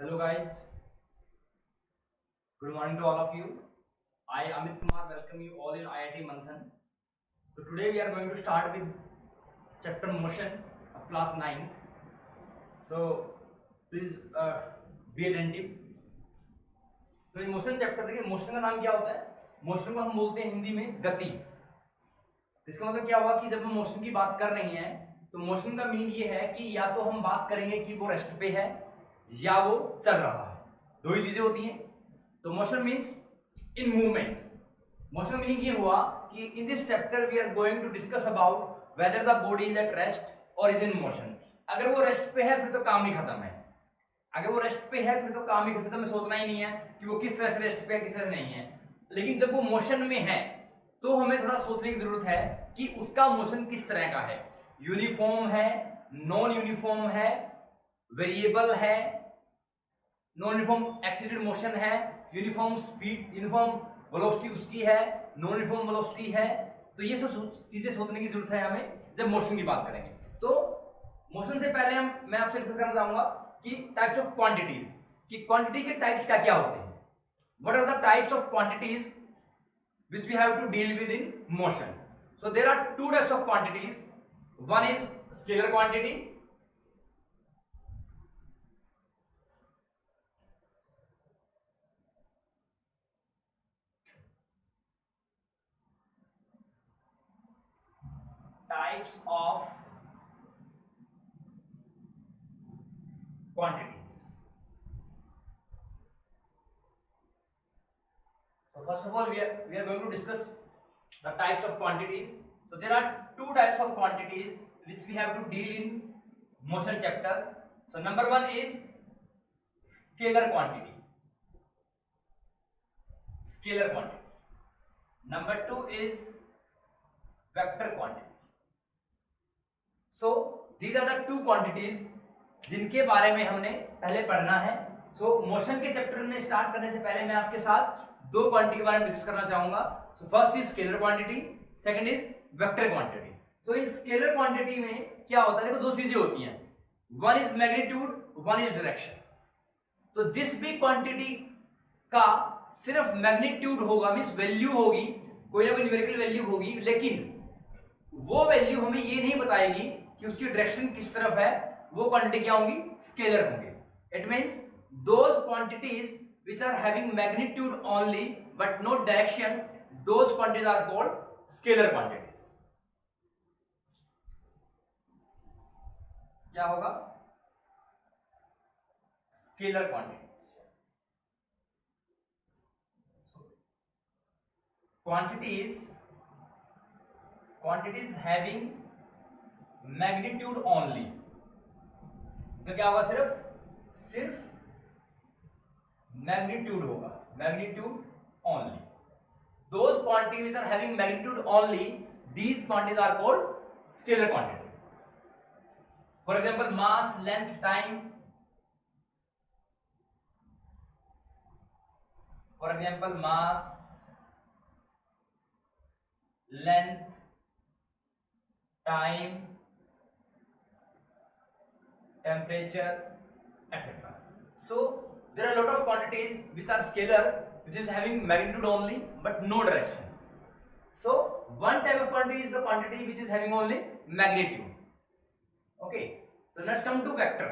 Hello guys, good morning to all of you. I Amit Kumar welcome you all in IIT Manthan. So today we are going to start with chapter motion of class 9th. So please be attentive. तो ये motion chapter देखिए, motion का नाम क्या होता है? Motion को हम बोलते हैं हिंदी में गति। इसका मतलब क्या हुआ कि जब हम मोशन की बात कर रहे हैं तो मोशन का मीनिंग ये है कि या तो हम बात करेंगे कि वो रेस्ट पे है या वो चल रहा है, दो ही चीजें होती हैं। तो motion means in movement. Motion meaning ये हुआ कि in this chapter we are going to discuss about whether the body is at rest और इज इन मोशन। अगर वो रेस्ट पे है फिर तो काम ही खत्म है। अगर वो रेस्ट पे है फिर तो काम ही खत्म है, सोचना ही नहीं है कि वो किस तरह से रेस्ट पे है किस तरह से नहीं है। लेकिन जब वो मोशन में है तो हमें थोड़ा सोचने की जरूरत है कि उसका मोशन किस तरह का है, यूनिफॉर्म है, नॉन यूनिफॉर्म है, वेरिएबल है, नॉन यूनिफॉर्म एक्सीलरेटेड मोशन है, यूनिफॉर्म स्पीड, यूनिफॉर्म वेलोसिटी उसकी है, नॉन यूनिफॉर्म वेलोसिटी है। तो ये सब चीजें सोचने की जरूरत है हमें जब मोशन की बात करेंगे। तो मोशन से पहले मैं आपसे डिस्कस करना चाहूंगा कि टाइप्स ऑफ क्वांटिटीज, कि क्वांटिटी के टाइप्स क्या क्या होते हैं। What are the types of quantities which we have to deal with in motion? So there are two types of quantities. One is scalar quantity, types of quantities. So first of all we are going to discuss the types of quantities. So there are two types of quantities which we have to deal in motion chapter. So number one is scalar quantity. Scalar quantity. Number two is vector quantity. So these are the two quantities जिनके बारे में हमने पहले पढ़ना है। So motion के chapter में start करने से पहले मैं आपके साथ दो क्वांटिटी के बारे में डिस्कस करना चाहूंगा। So first is scalar quantity, second is vector quantity. So in scalar quantity में क्या होता है, देखो दो चीजें होती हैं, one is magnitude, one is direction. तो जिस भी क्वांटिटी का सिर्फ मैग्नीट्यूड होगा, मीन्स वैल्यू होगी, कोई ना कोई न्यूमेरिकल वैल्यू होगी, लेकिन वो वैल्यू हमें ये नहीं बताएगी कि उसकी डायरेक्शन किस तरफ है, वो क्वांटिटी क्या होंगी, स्केलर होंगे। It means those quantities which are having magnitude only but no direction, those quantities are called scalar quantities. क्या होगा, scalar quantities. Quantities having magnitude only, तो क्या होगा, सिर्फ मैग्नीट्यूड होगा, magnitude only. Those quantities are having magnitude only, these quantities are called scalar quantity. For example mass, length, time. For example mass, length, time, temperature, etc. So there are a lot of quantities which are scalar, which is having magnitude only but no direction. So one type of quantity is the quantity which is having only magnitude. Okay, so let's come to vector.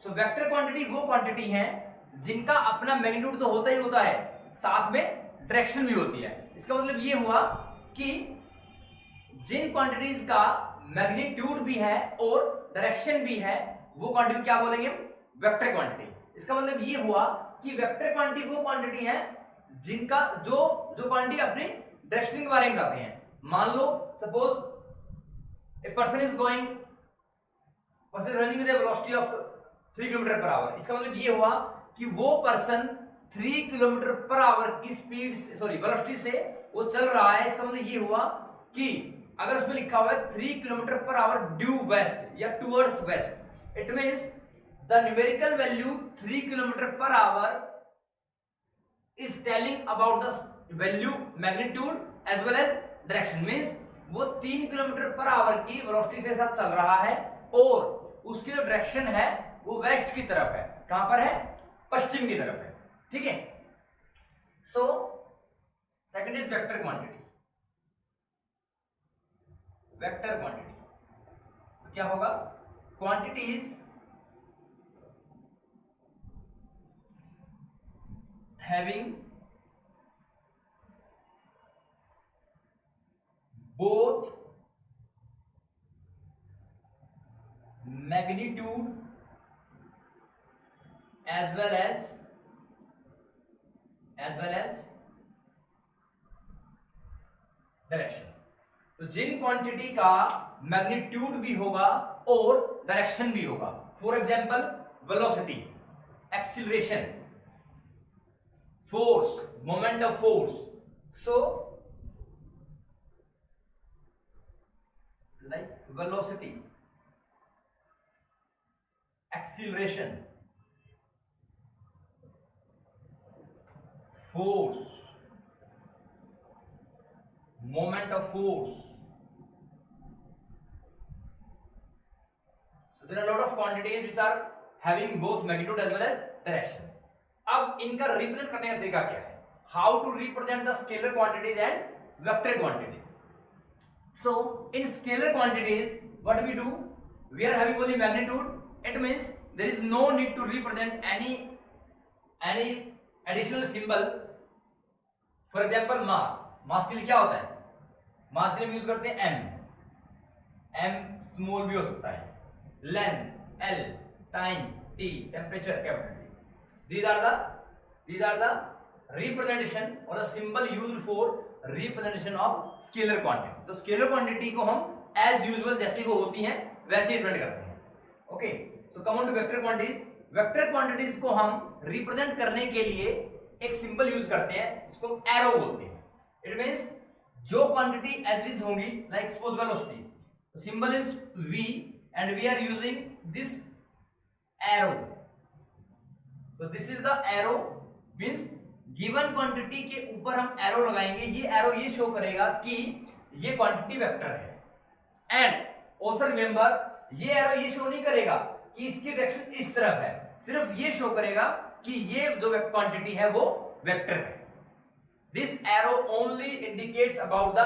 So vector quantity वो quantity है जिनका अपना magnitude तो होता ही होता है, साथ में direction भी होती है। इसका मतलब ये हुआ कि जिन quantities का magnitude भी है और direction भी है, वो quantity क्या बोलेंगे, वेक्टर क्वांटिटी। इसका मतलब ये हुआ कि वेक्टर क्वांटिटी वो क्वांटिटी है जिनका जो क्वांटिटी अपनी डायरेक्शन के बारे में बताते हैं। मान लो suppose a person is running with a velocity of 3 kilometre per hour. इसका मतलब ये हुआ कि वो पर्सन 3 किलोमीटर पर आवर की स्पीड से, वेलोसिटी से वो चल रहा है। इसका मतलब ये हुआ कि अगर उसमें लिखा हुआ है 3 kilometre per hour due west या towards west, it means the numerical value 3 km per hour is telling about the value magnitude as well as direction. means वो 3 किलोमीटर पर आवर की वेलोसिटी से साथ चल रहा है और उसकी जो डायरेक्शन है वो वेस्ट की तरफ है। कहां पर है, पश्चिम की तरफ है, ठीक है। So second is vector quantity. Vector quantity तो क्या होगा, quantity is having both magnitude as well as direction. तो जिन क्वांटिटी का मैग्नीट्यूड भी होगा और डायरेक्शन भी होगा, for example velocity, acceleration, force, moment of force, so like velocity, acceleration, force, moment of force. So there are a lot of quantities which are having both magnitude as well as direction. अब इनका represent करने का तरीका क्या है? How to represent the scalar quantities and vector quantities. So in scalar quantities, what we do, we are having only magnitude. It means there is no need to represent any additional symbol. For example, mass के लिए क्या होता है? मास के लिए use करते हैं m small भी हो सकता है, length l, time t, temperature capital t. These are the representation or the symbol used for representation of scalar quantity. तो स्केलर क्वांटिटी को हम एज यूजुअल जैसी वो होती हैं वैसे रिप्रेजेंट करते हैं। Okay, so come on to vector quantities. Vector quantities को हम रिप्रेजेंट करने के लिए एक सिंबल यूज करते हैं, उसको एरो बोलते हैं। इट मींस जो क्वांटिटी एज इट इज होंगी, like suppose velocity, symbol is v and we are using this arrow. तो this is the arrow, means given quantity के ऊपर हम एरो लगाएंगे, ये एरो ये शो करेगा कि ये क्वांटिटी वेक्टर है। एंड ऑल्सो रिमेंबर, ये एरो ये शो नहीं करेगा कि इसकी डायरेक्शन इस तरफ है, सिर्फ ये शो करेगा कि ये जो क्वांटिटी है वो वेक्टर है। This arrow only indicates about the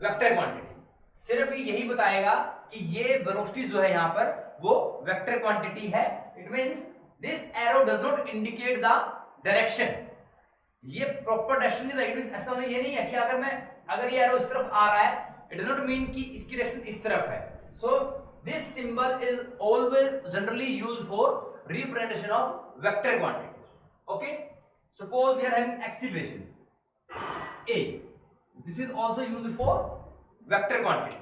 vector quantity, सिर्फ यही बताएगा कि ये वेलोसिटी जो है यहां पर वो वेक्टर क्वांटिटी है। It means this arrow does not indicate the direction, ये प्रॉपर डायरेक्शन नहीं रहेगी। ऐसा मतलब ये नहीं है कि अगर ये एरो इस तरफ आ रहा है, इट डज नॉट मीन कि इसकी डायरेक्शन इस तरफ है। So this symbol is always generally used for representation of vector quantities. Okay, suppose we are having acceleration a, this is also used for vector quantity.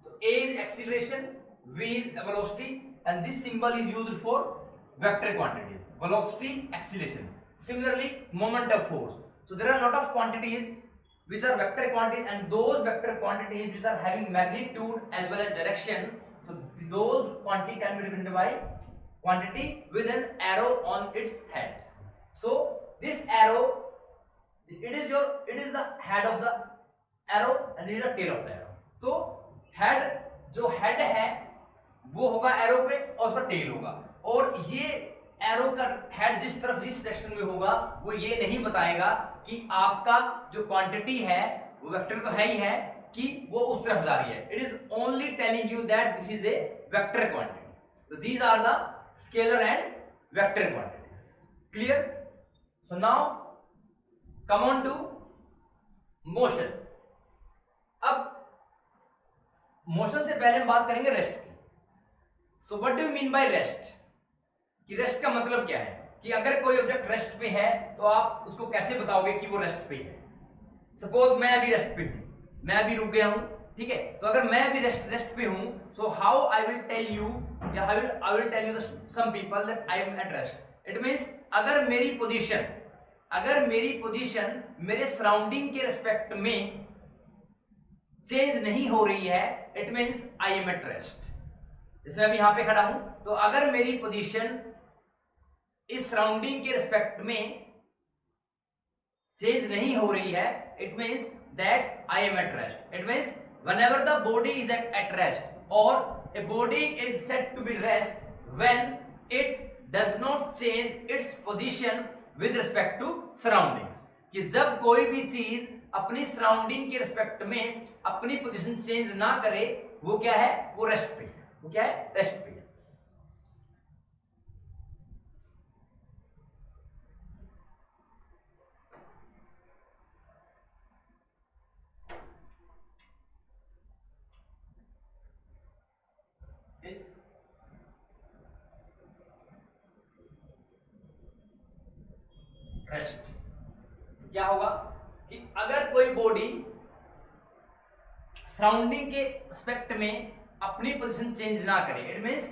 So a is acceleration, v is velocity, and this symbol is used for vector quantities, velocity, acceleration. Similarly, moment of force. So there are a lot of quantities which are vector quantities, and those vector quantities which are having magnitude as well as direction. So those quantity can be represented by quantity with an arrow on its head. So this arrow, it is the head of the arrow and it is the tail of the arrow. तो head, जो head है वो होगा arrow पे और उसका tail होगा, और ये एरो का हेड जिस तरफ इस डायरेक्शन में होगा वो ये नहीं बताएगा कि आपका जो क्वांटिटी है वो वेक्टर तो है ही है कि वो उस तरफ जा रही है। It is only telling you that this is a vector quantity. तो these are the scalar and vector quantities. Clear? So now come on to motion. अब मोशन से पहले हम बात करेंगे रेस्ट की। So what do you mean by rest? कि rest का मतलब क्या है, कि अगर कोई ऑब्जेक्ट रेस्ट पे है तो आप उसको कैसे बताओगे कि वो रेस्ट पे है। सपोज मैं अभी रेस्ट पे हूं, मैं अभी रुक गया हूं, ठीक है, तो अगर मैं अभी रेस्ट पे हूं, so how I will tell you, या I will tell you some people that I am at rest. It means अगर मेरी पोजीशन मेरे सराउंडिंग के रिस्पेक्ट में चेंज नहीं हो रही है, it means I am at rest. जैसे मैं अभी यहां पे खड़ा हूं, तो अगर मेरी पोजीशन इस सराउंडिंग के रिस्पेक्ट में चेंज नहीं हो रही है, it means that I am at rest. It means whenever the body is at rest, or a body is said to be rest when it does not change its position with respect to surroundings, कि जब कोई भी चीज अपनी surrounding के respect में अपनी position change ना करे, वो क्या है, वो रेस्ट पे है। वो क्या है, रेस्ट पे है। रेस्ट। क्या होगा कि अगर कोई बॉडी सराउंडिंग के एस्पेक्ट में अपनी पोजीशन चेंज ना करे, इट मींस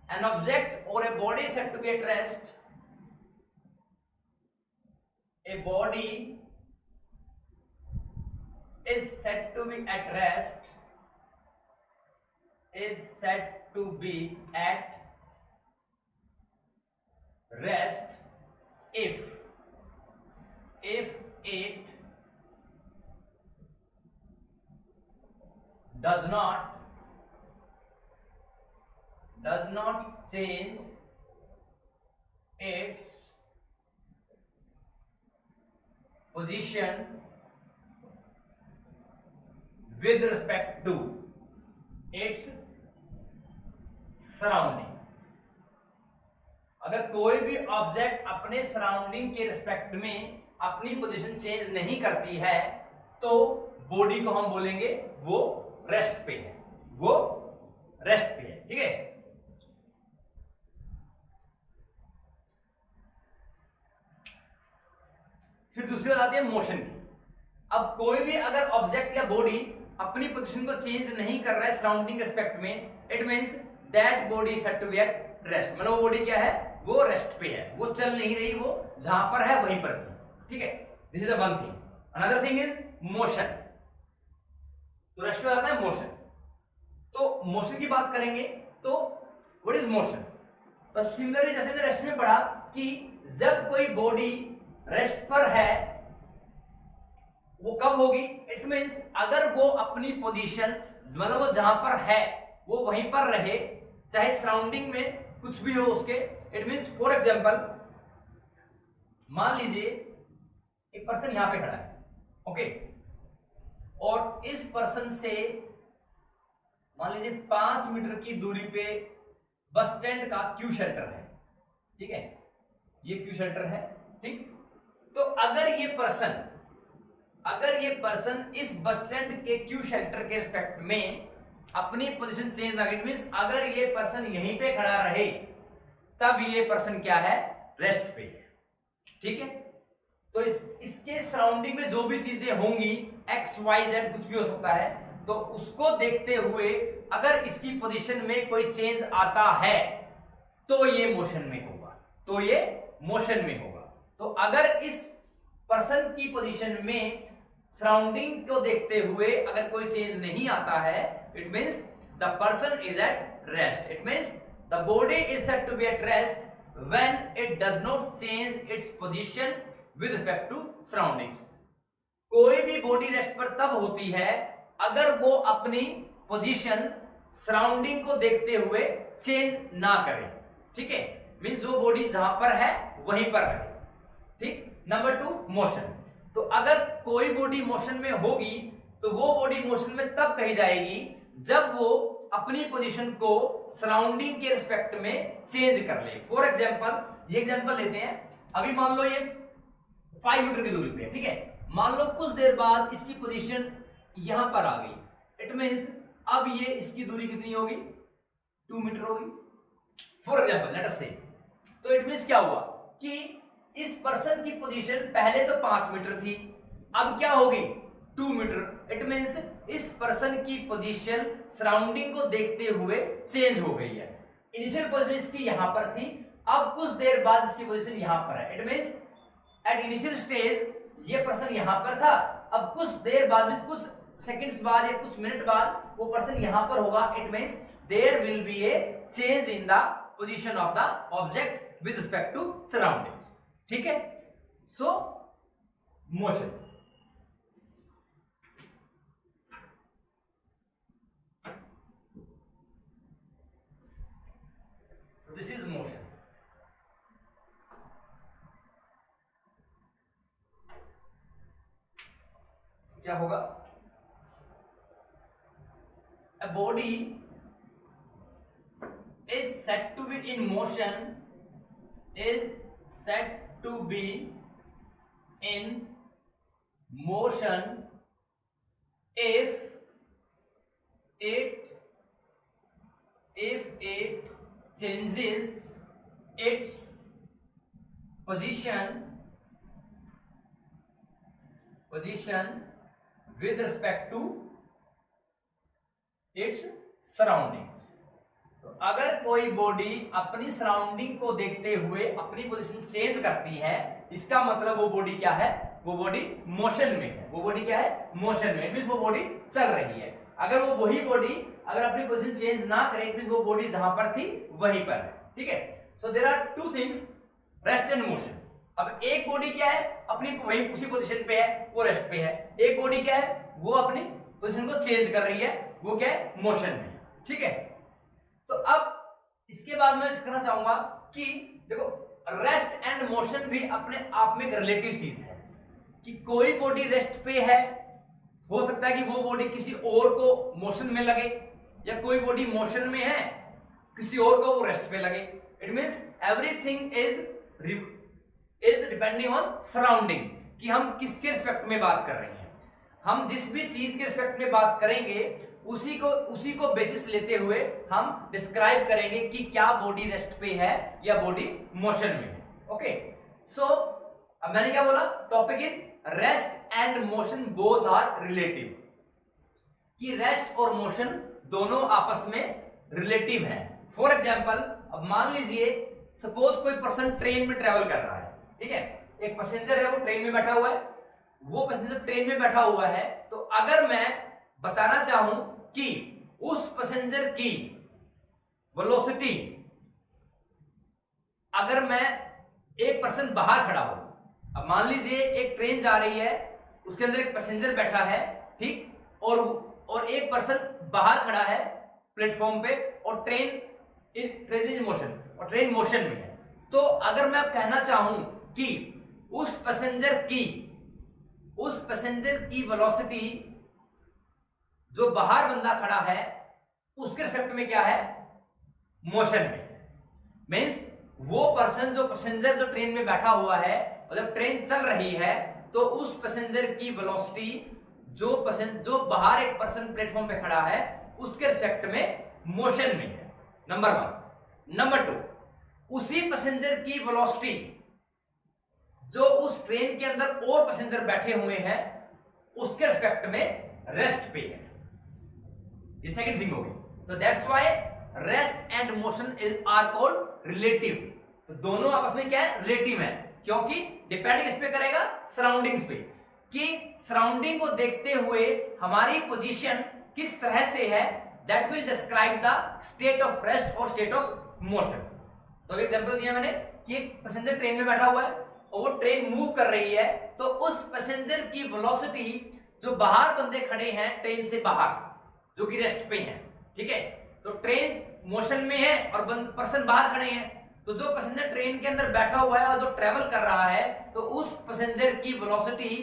एन ऑब्जेक्ट और a body said to be at rest, a body is said to be at rest, is said to be at rest if it does not change its position with respect to its surroundings। अगर कोई भी object अपने surrounding के respect में अपनी position change नहीं करती है, तो बॉडी को हम बोलेंगे वो रेस्ट पे है, वो रेस्ट पे है। ठीक है, फिर दूसरी बात आती है मोशन की। अब कोई भी अगर ऑब्जेक्ट या बॉडी अपनी पोजीशन को चेंज नहीं कर रहा है सराउंडिंग रिस्पेक्ट में, it means that body said to be at rest. मतलब वो बॉडी क्या है, वो रेस्ट पे है, वो चल नहीं रही, वो जहां पर है वहीं पर थी। ठीक है, this is the one thing. Another thing is motion. तो रेस्ट पे आता है मोशन। तो मोशन की बात करेंगे तो व्हाट इज मोशन? तो सिमिलरली जैसे मैंने रेस्ट में पढ़ा कि जब कोई बॉडी रेस्ट पर है, वो कब होगी, इट मींस अगर वो अपनी पोजीशन, मतलब वो जहां पर है वो वहीं पर रहे, चाहे सराउंडिंग में कुछ भी हो उसके। इट मींस फॉर एग्जांपल, मान लीजिए एक पर्सन यहां पे खड़ा है, ओके, और इस पर्सन से मान लीजिए 5 मीटर की दूरी पे बस स्टैंड का क्यू शेल्टर है। ठीक है, ये क्यू शेल्टर है। ठीक, तो अगर ये पर्सन इस बस स्टैंड के क्यू शेल्टर के रिस्पेक्ट में अपनी पोजीशन चेंज ना, इट मींस अगर ये पर्सन यहीं पे खड़ा रहे, तब ये पर्सन क्या है, रेस्ट पे है। ठीक है, तो इसके सराउंडिंग में जो भी चीजें होंगी, एक्स वाई जेड कुछ भी हो सकता है, तो उसको देखते हुए अगर इसकी पोजीशन में कोई चेंज आता है तो ये मोशन में होगा, तो ये मोशन में होगा। तो अगर इस पर्सन की पोजीशन में सराउंडिंग को देखते हुए अगर कोई चेंज नहीं आता है, it means the person is at rest. It means the body is said to be at rest when it does not change its position with respect to surroundings. कोई भी बॉडी रेस्ट पर तब होती है अगर वो अपनी पोजीशन सराउंडिंग को देखते हुए चेंज ना करे। ठीक है, मींस जो बॉडी जहां पर है वहीं पर रहे। ठीक, नंबर 2 मोशन। तो अगर कोई बॉडी मोशन में होगी तो वो बॉडी मोशन में तब कही जाएगी जब वो अपनी पोजीशन को सराउंडिंग के रिस्पेक्ट में चेंज कर ले। फॉर एग्जांपल, ये एग्जांपल लेते हैं। अभी मान लो ये 5 मीटर की दूरी पे है। ठीक है, मान लो कुछ देर बाद इसकी पोजीशन यहां पर आ गई, इट मींस अब ये इसकी दूरी कितनी होगी, 2 मीटर होगी फॉर एग्जांपल, लेट अस से। तो इट मींस क्या हुआ कि इस पर्सन की पोजीशन पहले तो 5 मीटर थी, अब क्या होगी, 2 मीटर। इट मींस इस पर्सन की पोजीशन सराउंडिंग को देखते हुए चेंज हो गई है। इनिशियल पोजीशन इसकी यहां पर थी, अब कुछ देर बाद इसकी पोजीशन यहां पर है। It means at initial stage ये पर्सन यहां पर था, अब कुछ देर बाद मींस कुछ सेकंड्स बाद या कुछ मिनट बाद वो पर्सन यहां पर होगा। It means there will be a change in the position of the object with respect to surroundings. ठीक है, so motion. This is motion. क्या होगा, a body is said to be in motion, is said to be in motion if it changes its position with respect to its surroundings। तो अगर कोई body अपनी surrounding को देखते हुए अपनी पोजीशन चेंज करती है, इसका मतलब वो बॉडी क्या है, वो बॉडी मोशन में है। वो बॉडी क्या है, मोशन में, मींस वो बॉडी चल रही है। अगर वो वही बॉडी अगर अपनी पोजीशन चेंज ना करे, मींस वो बॉडी जहां पर थी वहीं पर है। ठीक है, so there are two things, rest and motion. अब एक बॉडी क्या है, अपनी वही उसी पोजीशन पे है, वो रेस्ट पे है। एक बॉडी क्या है, वो अपनी पोजीशन को चेंज कर रही है, वो क्या है, मोशन में। ठीक है, तो अब इसके बाद मैं कहना चाहूंगा कि देखो रेस्ट एंड मोशन भी अपने आप में एक रिलेटिव चीज है, कि कोई बॉडी रेस्ट पे है, हो सकता है कि वो बॉडी किसी और को मोशन में लगे, या कोई बॉडी मोशन में है, किसी और को वो रेस्ट पे लगे। It means everything is depending on surrounding, कि हम किसके रिस्पेक्ट में बात कर रहे हैं। हम जिस भी चीज के रिस्पेक्ट में बात करेंगे उसी को बेसिस लेते हुए हम डिस्क्राइब करेंगे कि क्या बॉडी रेस्ट पे है या बॉडी मोशन में है। ओके, सो अब मैंने क्या बोला, topic is rest and motion both are relative, कि रेस्ट और मोशन दोनों आपस में रिलेटिव हैं। फॉर एग्जाम्पल, अब मान लीजिए सपोज कोई पर्सन ट्रेन में ट्रेवल कर रहा है, ठीक है, एक पैसेंजर है, वो ट्रेन में बैठा हुआ है, वो पैसेंजर ट्रेन में बैठा हुआ है, तो अगर मैं बताना चाहूं कि उस पैसेंजर की वेलोसिटी, अगर मैं एक पर्सन बाहर खड़ा हूं, अब मान लीजिए एक ट्रेन जा रही है, उसके अंदर एक पैसेंजर बैठा है, ठीक, और एक पर्सन बाहर खड़ा है प्लेटफॉर्म पे, और ट्रेन इज मोशन, और ट्रेन मोशन में है। तो अगर मैं कहना चाहूं कि उस पैसेंजर की वेलोसिटी जो बाहर बंदा खड़ा है उसके रिस्पेक्ट में क्या है, मोशन में। मींस वो पर्सन, जो पैसेंजर जो ट्रेन में बैठा हुआ है, मतलब ट्रेन चल रही है, तो उस पैसेंजर की वेलोसिटी जो बाहर एक पर्सन प्लेटफॉर्म पे खड़ा है उसके रिस्पेक्ट में मोशन में है, नंबर 1। नंबर 2, उसी पैसेंजर की वेलोसिटी जो उस ट्रेन के अंदर और पैसेंजर बैठे हुए हैं उसके रिस्पेक्ट में रेस्ट पे है। ये सेकंड थिंग होगी। तो that's why rest and motion are called relative. तो दोनों आपस में क्या है, रिलेटिव है, क्योंकि डिपेंड किस पे करेगा, सराउंडिंग्स पे, कि सराउंडिंग को देखते हुए हमारी पोजीशन किस तरह से है, that will describe the state of rest और स्टेट ऑफ मोशन। तो एग्जांपल दिया मैंने कि एक पैसेंजर ट्रेन में बैठा हुआ है और वो ट्रेन मूव कर रही है, तो उस पैसेंजर की वेलोसिटी जो बाहर बंदे खड़े हैं ट्रेन से बाहर, जो कि रेस्ट पे हैं, ठीक है, तो ट्रेन मोशन में है और पर्सन बाहर खड़े हैं, तो जो पैसेंजर ट्रेन के अंदर बैठा हुआ है और जो ट्रेवल कर रहा है, तो उस पैसेंजर की वेलोसिटी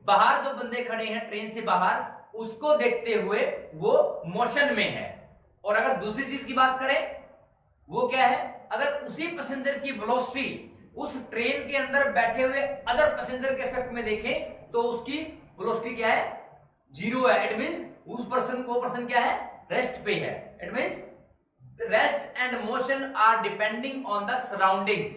बाहर जो बंदे खड़े हैं ट्रेन से बाहर, उसको देखते हुए वो मोशन में है। और अगर दूसरी चीज की बात करें, वो क्या है, अगर उसी पैसेंजर की वेलोसिटी उस ट्रेन के अंदर बैठे हुए अदर पैसेंजर के रिस्पेक्ट में देखें तो उसकी वेलोसिटी क्या है, 0 है। इट मींस उस पर्सन क्या है, रेस्ट पे है। It means rest and motion are depending on the surroundings,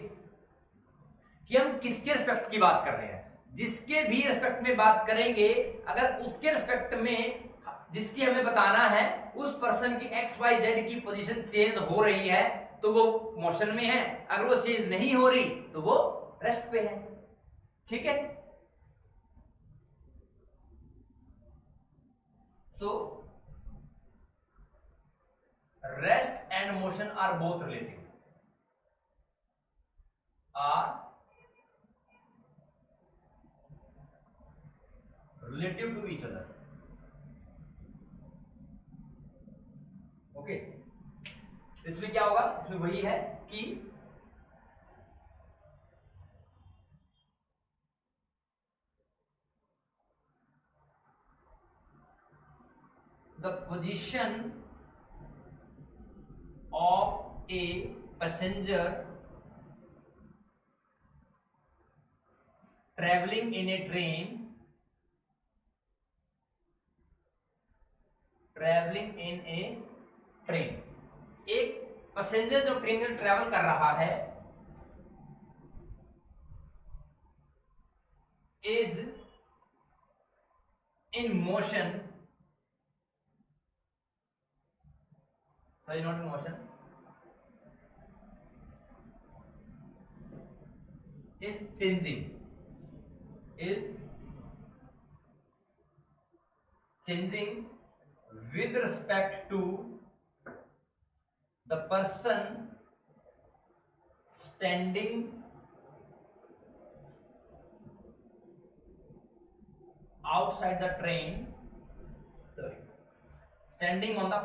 कि हम किसके रिस्पेक्ट की बात कर रहे हैं। जिसके भी रिस्पेक्ट में बात करेंगे, अगर उसके रिस्पेक्ट में जिसकी हमें बताना है उस पर्सन की XYZ की पोजीशन चेंज हो रही है तो वो मोशन में है, अगर वो चेंज नहीं हो रही तो वो रेस्ट पे है। ठीक है, so rest and motion are both relative, to each other. Okay, इसमें क्या होगा, इसमें वही है कि the position of a passenger traveling in a train एक पैसेंजर जो ट्रेन में ट्रेवल कर रहा है is in motion, sorry, not in motion, is changing with respect to the person standing outside the train, standing on the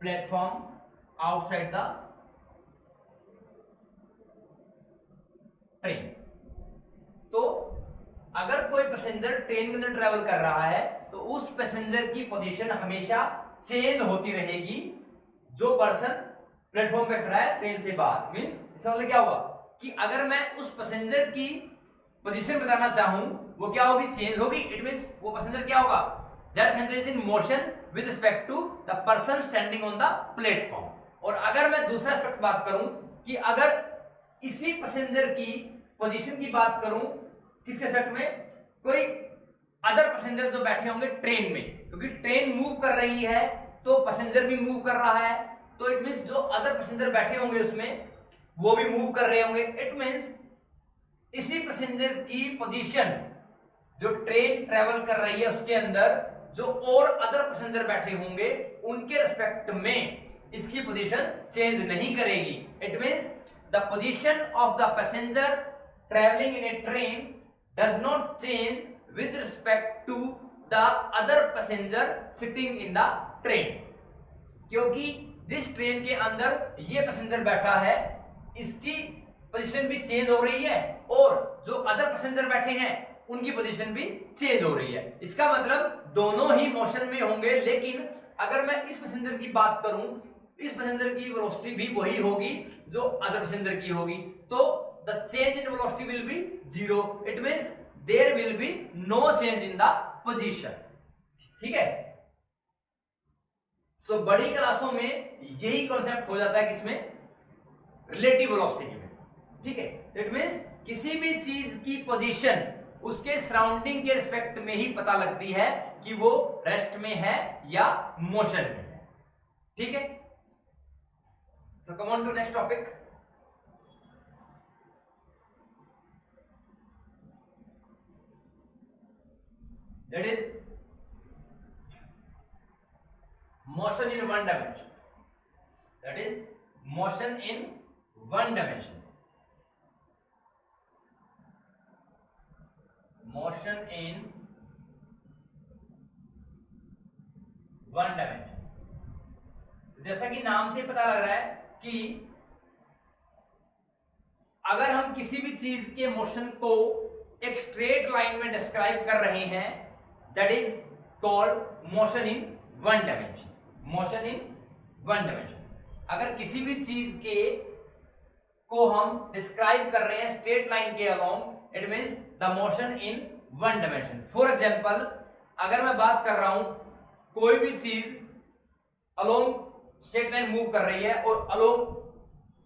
platform outside the train. तो अगर कोई passenger train के अंदर ट्रेवल कर रहा है तो उस पैसेंजर की पोजीशन हमेशा चेंज होती रहेगी जो पर्सन प्लेटफॉर्म पे खड़ा है ट्रेन से बाहर। मींस इसका मतलब क्या हुआ कि अगर मैं उस पैसेंजर की पोजीशन बताना चाहूं वो क्या होगी, चेंज होगी। इट मींस वो पैसेंजर क्या होगा, that passenger is in motion with respect to the person standing on the platform. और अगर मैं दूसरा एस्पेक्ट बात करूं कि अगर इसी पैसेंजर की पोजीशन की बात करूं किसके रिस्पेक्ट में, कोई अदर पैसेंजर जो बैठे होंगे ट्रेन में, क्योंकि ट्रेन मूव कर रही है तो पैसेंजर भी मूव कर रहा है, तो इट मींस जो अदर पैसेंजर बैठे होंगे उसमें वो भी मूव कर रहे होंगे। इट मींस इसी पैसेंजर की पोजीशन जो ट्रेन ट्रेवल कर रही है उसके अंदर जो और अदर पैसेंजर बैठे होंगे उनके रिस्पेक्ट में इसकी पोजीशन चेंज नहीं करेगी। It means the position of the passenger travelling in a train does not change with respect to the other passenger sitting in the train, क्योंकि जिस ट्रेन के अंदर ये पैसेंजर बैठा है इसकी पोजीशन भी चेंज हो रही है और जो अदर पैसेंजर बैठे हैं उनकी पोजीशन भी चेंज हो रही है। इसका मतलब दोनों ही मोशन में होंगे, लेकिन अगर मैं इस पैसेंजर की बात करूं, इस पैसेंजर की वेलोसिटी भी वही होगी जो अदर पैसेंजर की होगी, तो the change in velocity will be zero. It means there will be no change in the position. ठीक है, तो बड़ी क्लासों में यही कॉन्सेप्ट हो जाता है किसमें, रिलेटिव वेलोसिटी में। ठीक है, इट मींस किसी भी चीज की पोजीशन उसके सराउंडिंग के रिस्पेक्ट में ही पता लगती है कि वो रेस्ट में है या मोशन में है। ठीक है, so come on to next topic. That is motion in one dimension, that is motion in one dimension, motion in one dimension। जैसा कि नाम से पता लग रहा है कि अगर हम किसी भी चीज के मोशन को एक स्ट्रेट लाइन में डिस्क्राइब कर रहे हैं that is called motion in one dimension, motion in one dimension. अगर किसी भी चीज के को हम डिस्क्राइब कर रहे हैं स्ट्रेट लाइन के along, it means the motion in one dimension. For example, अगर मैं बात कर रहा हूं कोई भी चीज अलोंग स्ट्रेट लाइन मूव कर रही है और अलोंग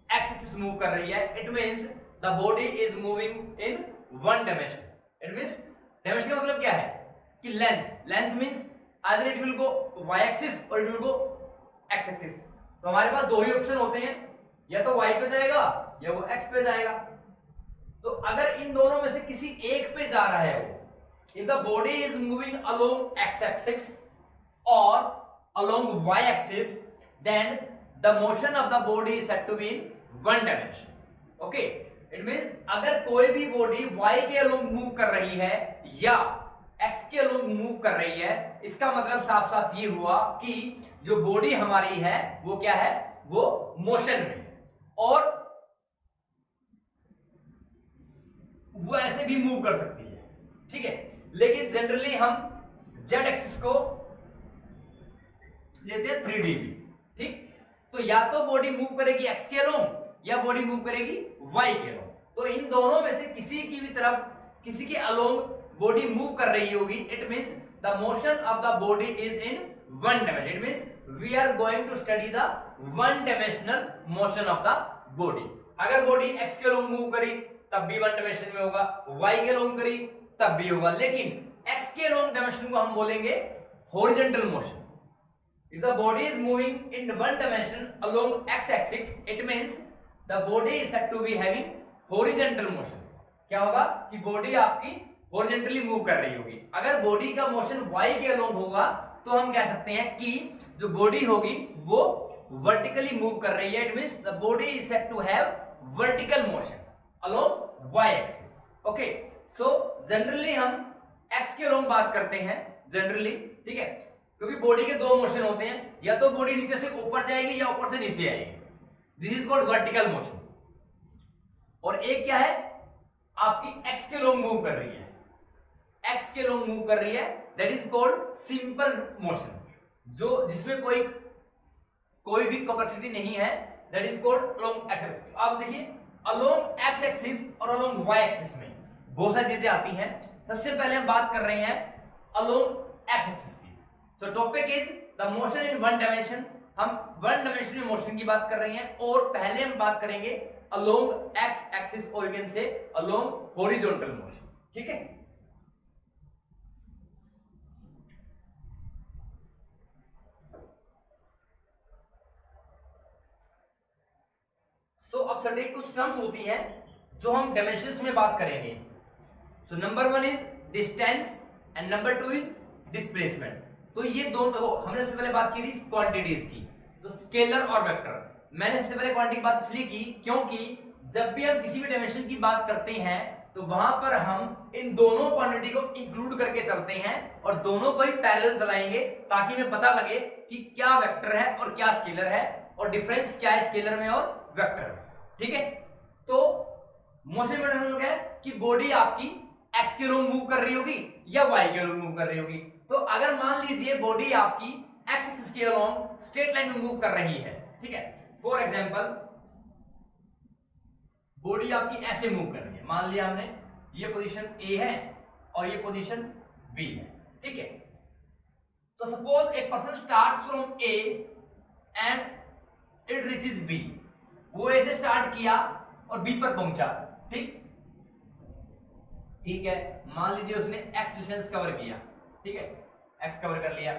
एक्स एक्सिस मूव कर रही है, it means the body is moving in one dimension. It means dimension का मतलब क्या है कि length means either it will go y axis और it will go x axis। तो हमारे पास दो ही ऑप्शन होते हैं, या तो y पे जाएगा या वो x पे जाएगा। तो अगर इन दोनों में से किसी एक पे जा रहा है वो, if the body is moving along x axis or along y axis, then the motion of the body is said to be in one dimension। okay, it means अगर कोई भी बॉडी y के अलोंग मूव कर रही है या x के लोग मूव कर रही है, इसका मतलब साफ साफ ये हुआ कि जो बॉडी हमारी है वो क्या है, वो मोशन में। और वो ऐसे भी मूव कर सकती है, ठीक है। लेकिन जनरली हम जेड एक्सिस को लेते हैं 3D भी, ठीक। तो या तो बॉडी मूव करेगी एक्स के अलोंग या बॉडी मूव करेगी वाई के अलोंग। तो इन दोनों में से किसी की भी तरफ, किसी के अलोंग बॉडी मूव कर रही होगी, it means the motion of the body is in one dimension. It means we are going to study the one dimensional motion of the body. अगर बॉडी एक्स के अलोंग मूव करी तब भी one dimension में होगा, Y के along करी तब भी होगा, लेकिन एक्स के अलोंग डायमेंशन को हम बोलेंगे horizontal motion. If the body is moving in one dimension along x-axis, it means the body is said to be having horizontal motion. क्या होगा कि बॉडी आपकी horizontally मूव कर रही होगी। अगर बॉडी का मोशन y के अलोंग होगा तो हम कह सकते हैं कि जो बॉडी होगी वो वर्टिकली मूव कर रही है। It means the body is said to have vertical motion along y axis. Okay, so generally हम x के अलोंग बात करते हैं जनरली, ठीक है, क्योंकि बॉडी के दो मोशन होते हैं, या तो बॉडी नीचे से ऊपर जाएगी या ऊपर से नीचे आएगी, this is called vertical motion. और एक क्या है, आपकी एक्स के अलोंग मूव कर रही है, एक्स के अलोंग मूव कर रही है, that is called simple motion, जो जिसमें कोई भी कॉम्प्लेक्सिटी नहीं है, that is called along x axis. आप देखिए अलोंग एक्स एक्सिस और अलोंग वाई एक्सिस में बहुत सारी चीजें आती हैं। सबसे पहले हम बात कर रहे हैं अलोंग एक्स एक्सिस की। So topic is the motion in one dimension। हम वन डायमेंशन में मोशन की बात कर रहे हैं, और पहले हम बात करेंगे along x axis और you can say along horizontal motion, ठीक है। So अब सर्टेन कुछ टर्म्स होती हैं जो हम डायमेंशंस में बात करेंगे। So number 1 is distance and number 2 is displacement. तो ये दोनों हमने सबसे पहले बात की थी क्वांटिटीज की, तो स्केलर और वेक्टर। मैंने सबसे पहले क्वांटिटी की बात इसलिए की क्योंकि जब भी हम किसी भी डायमेंशन की बात करते हैं तो वहां पर हम इन दोनों क्वांटिटी को इंक्लूड करके चलते हैं और दोनों को ही पैरेलल चलाएंगे, ताकि हमें पता लगे कि क्या वेक्टर है और क्या स्केलर है, और डिफरेंस क्या है स्केलर में और वेक्टर में, ठीक है। तो मोशन में हम लोग है कि बॉडी आपकी एक्स के अलोंग मूव कर रही होगी या वाई के अलोंग मूव कर रही होगी। तो अगर मान लीजिए बॉडी आपकी एक्स एक्सिस के अलोंग स्ट्रेट लाइन में मूव कर रही है, ठीक है, फॉर एग्जांपल बॉडी आपकी ऐसे मूव कर रही है, मान लिया हमने ये पोजीशन ए है और ये पोजीशन बी है, ठीक है। तो suppose a person starts from A and it reaches B. वो ए से स्टार्ट किया और बी पर पहुंचा, ठीक है। मान लीजिए उसने एक्स डिस्टेंस कवर किया, ठीक है, एक्स कवर कर लिया,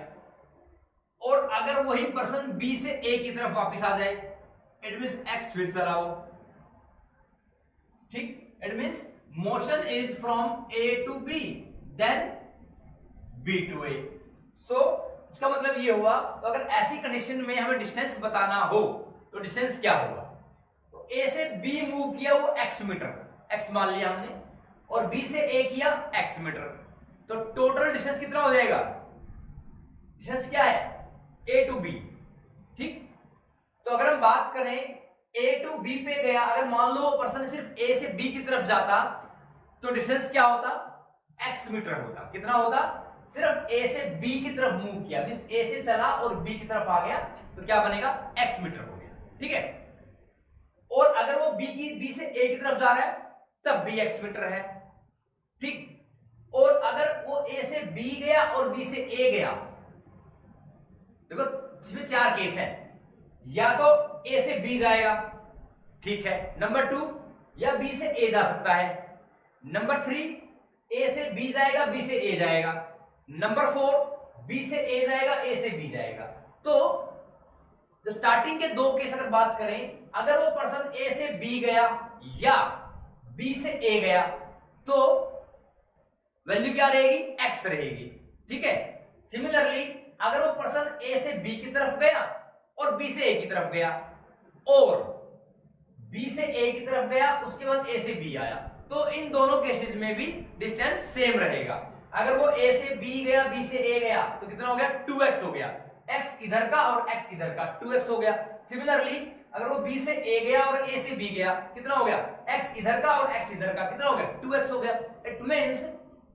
और अगर वही पर्सन बी से ए की तरफ वापस आ जाए, इट मींस एक्स फिर चला हो, ठीक। It means motion is from A to B then B to A. सो इसका मतलब ये हुआ, तो अगर ऐसी कंडीशन में हमें डिस्टेंस बताना हो तो डिस्टेंस क्या होगा, तो ए से बी मूव किया वो एक्स मीटर, एक्स मान लिया हमने, और बी से ए किया एक्स मीटर, तो टोटल डिस्टेंस कितना हो जाएगा, डिस्टेंस क्या है ए टू बी, ठीक। तो अगर हम बात करें ए टू बी पे गया, अगर मान लो पर्सन सिर्फ ए से बी की तरफ जाता तो डिस्टेंस क्या होता, एक्स मीटर होता। कितना होता, सिर्फ ए से बी की तरफ मूव किया, मींस ए से चला और बी की तरफ आ गया, तो क्या बनेगा, एक्स मीटर हो गया, ठीक है। और अगर वो बी से ए की तरफ जा रहा है तब भी एक्स मीटर है, ठीक। और अगर वो ए से बी गया और बी से ए गया, देखो इसमें चार केस है, या तो ए से बी जाएगा, ठीक है, नंबर 2 या बी से ए जा सकता है, नंबर 3 ए से बी जाएगा, बी से ए जाएगा, नंबर 4 बी से ए जाएगा, ए से बी जाएगा। तो जो स्टार्टिंग के दो केस अगर बात करें, अगर वो पर्सन ए से बी गया या बी से ए गया तो वैल्यू क्या रहेगी, एक्स रहेगी, ठीक है। सिमिलरली अगर वो पर्सन ए से बी की तरफ गया और बी से ए की तरफ गया, और बी से ए की तरफ गया उसके बाद ए से बी आया, तो इन दोनों केसेस में भी डिस्टेंस सेम रहेगा। अगर वो ए से बी गया, बी से ए गया, तो कितना हो गया, 2x हो गया, x इधर का और x इधर का, 2x हो गया। सिमिलरली अगर वो B से A गया और A से B गया, कितना हो गया? x इधर का और x इधर का, कितना हो गया? 2x हो गया। इट मींस,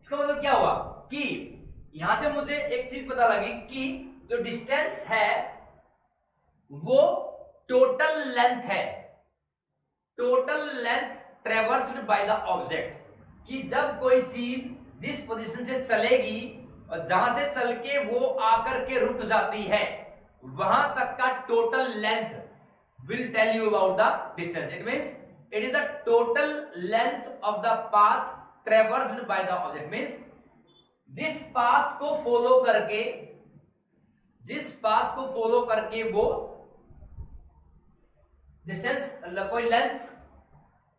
इसका मतलब क्या हुआ कि यहां से मुझे एक चीज पता लगी कि जो डिस्टेंस है वो टोटल लेंथ है, total length traversed by the object, कि जब कोई चीज जिस पोजीशन से चलेगी और जहां से चल के वो आकर के रुक जाती है वहां तक का total length will tell you about the distance. It means it is the total length of the path traversed by the object. Means जिस पाथ को फॉलो करके, जिस पाथ को फॉलो करके वो डिस्टेंस, कोई लेंथ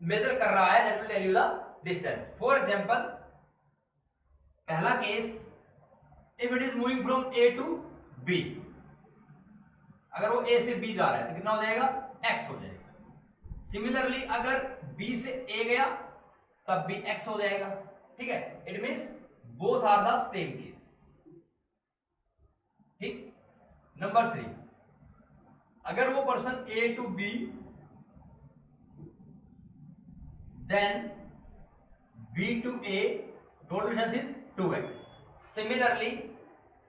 मेजर कर रहा है, that will tell you the distance. For example, पहला case, if it is moving from A to B, अगर वो A से B जा रहा है तो कितना हो जाएगा? x हो जाएगा। सिमिलरली अगर B से A गया तब भी x हो जाएगा, ठीक है। It means both are the same case, ठीक। नंबर 3, अगर वो person A to B, then B to A, total distance is 2x। Similarly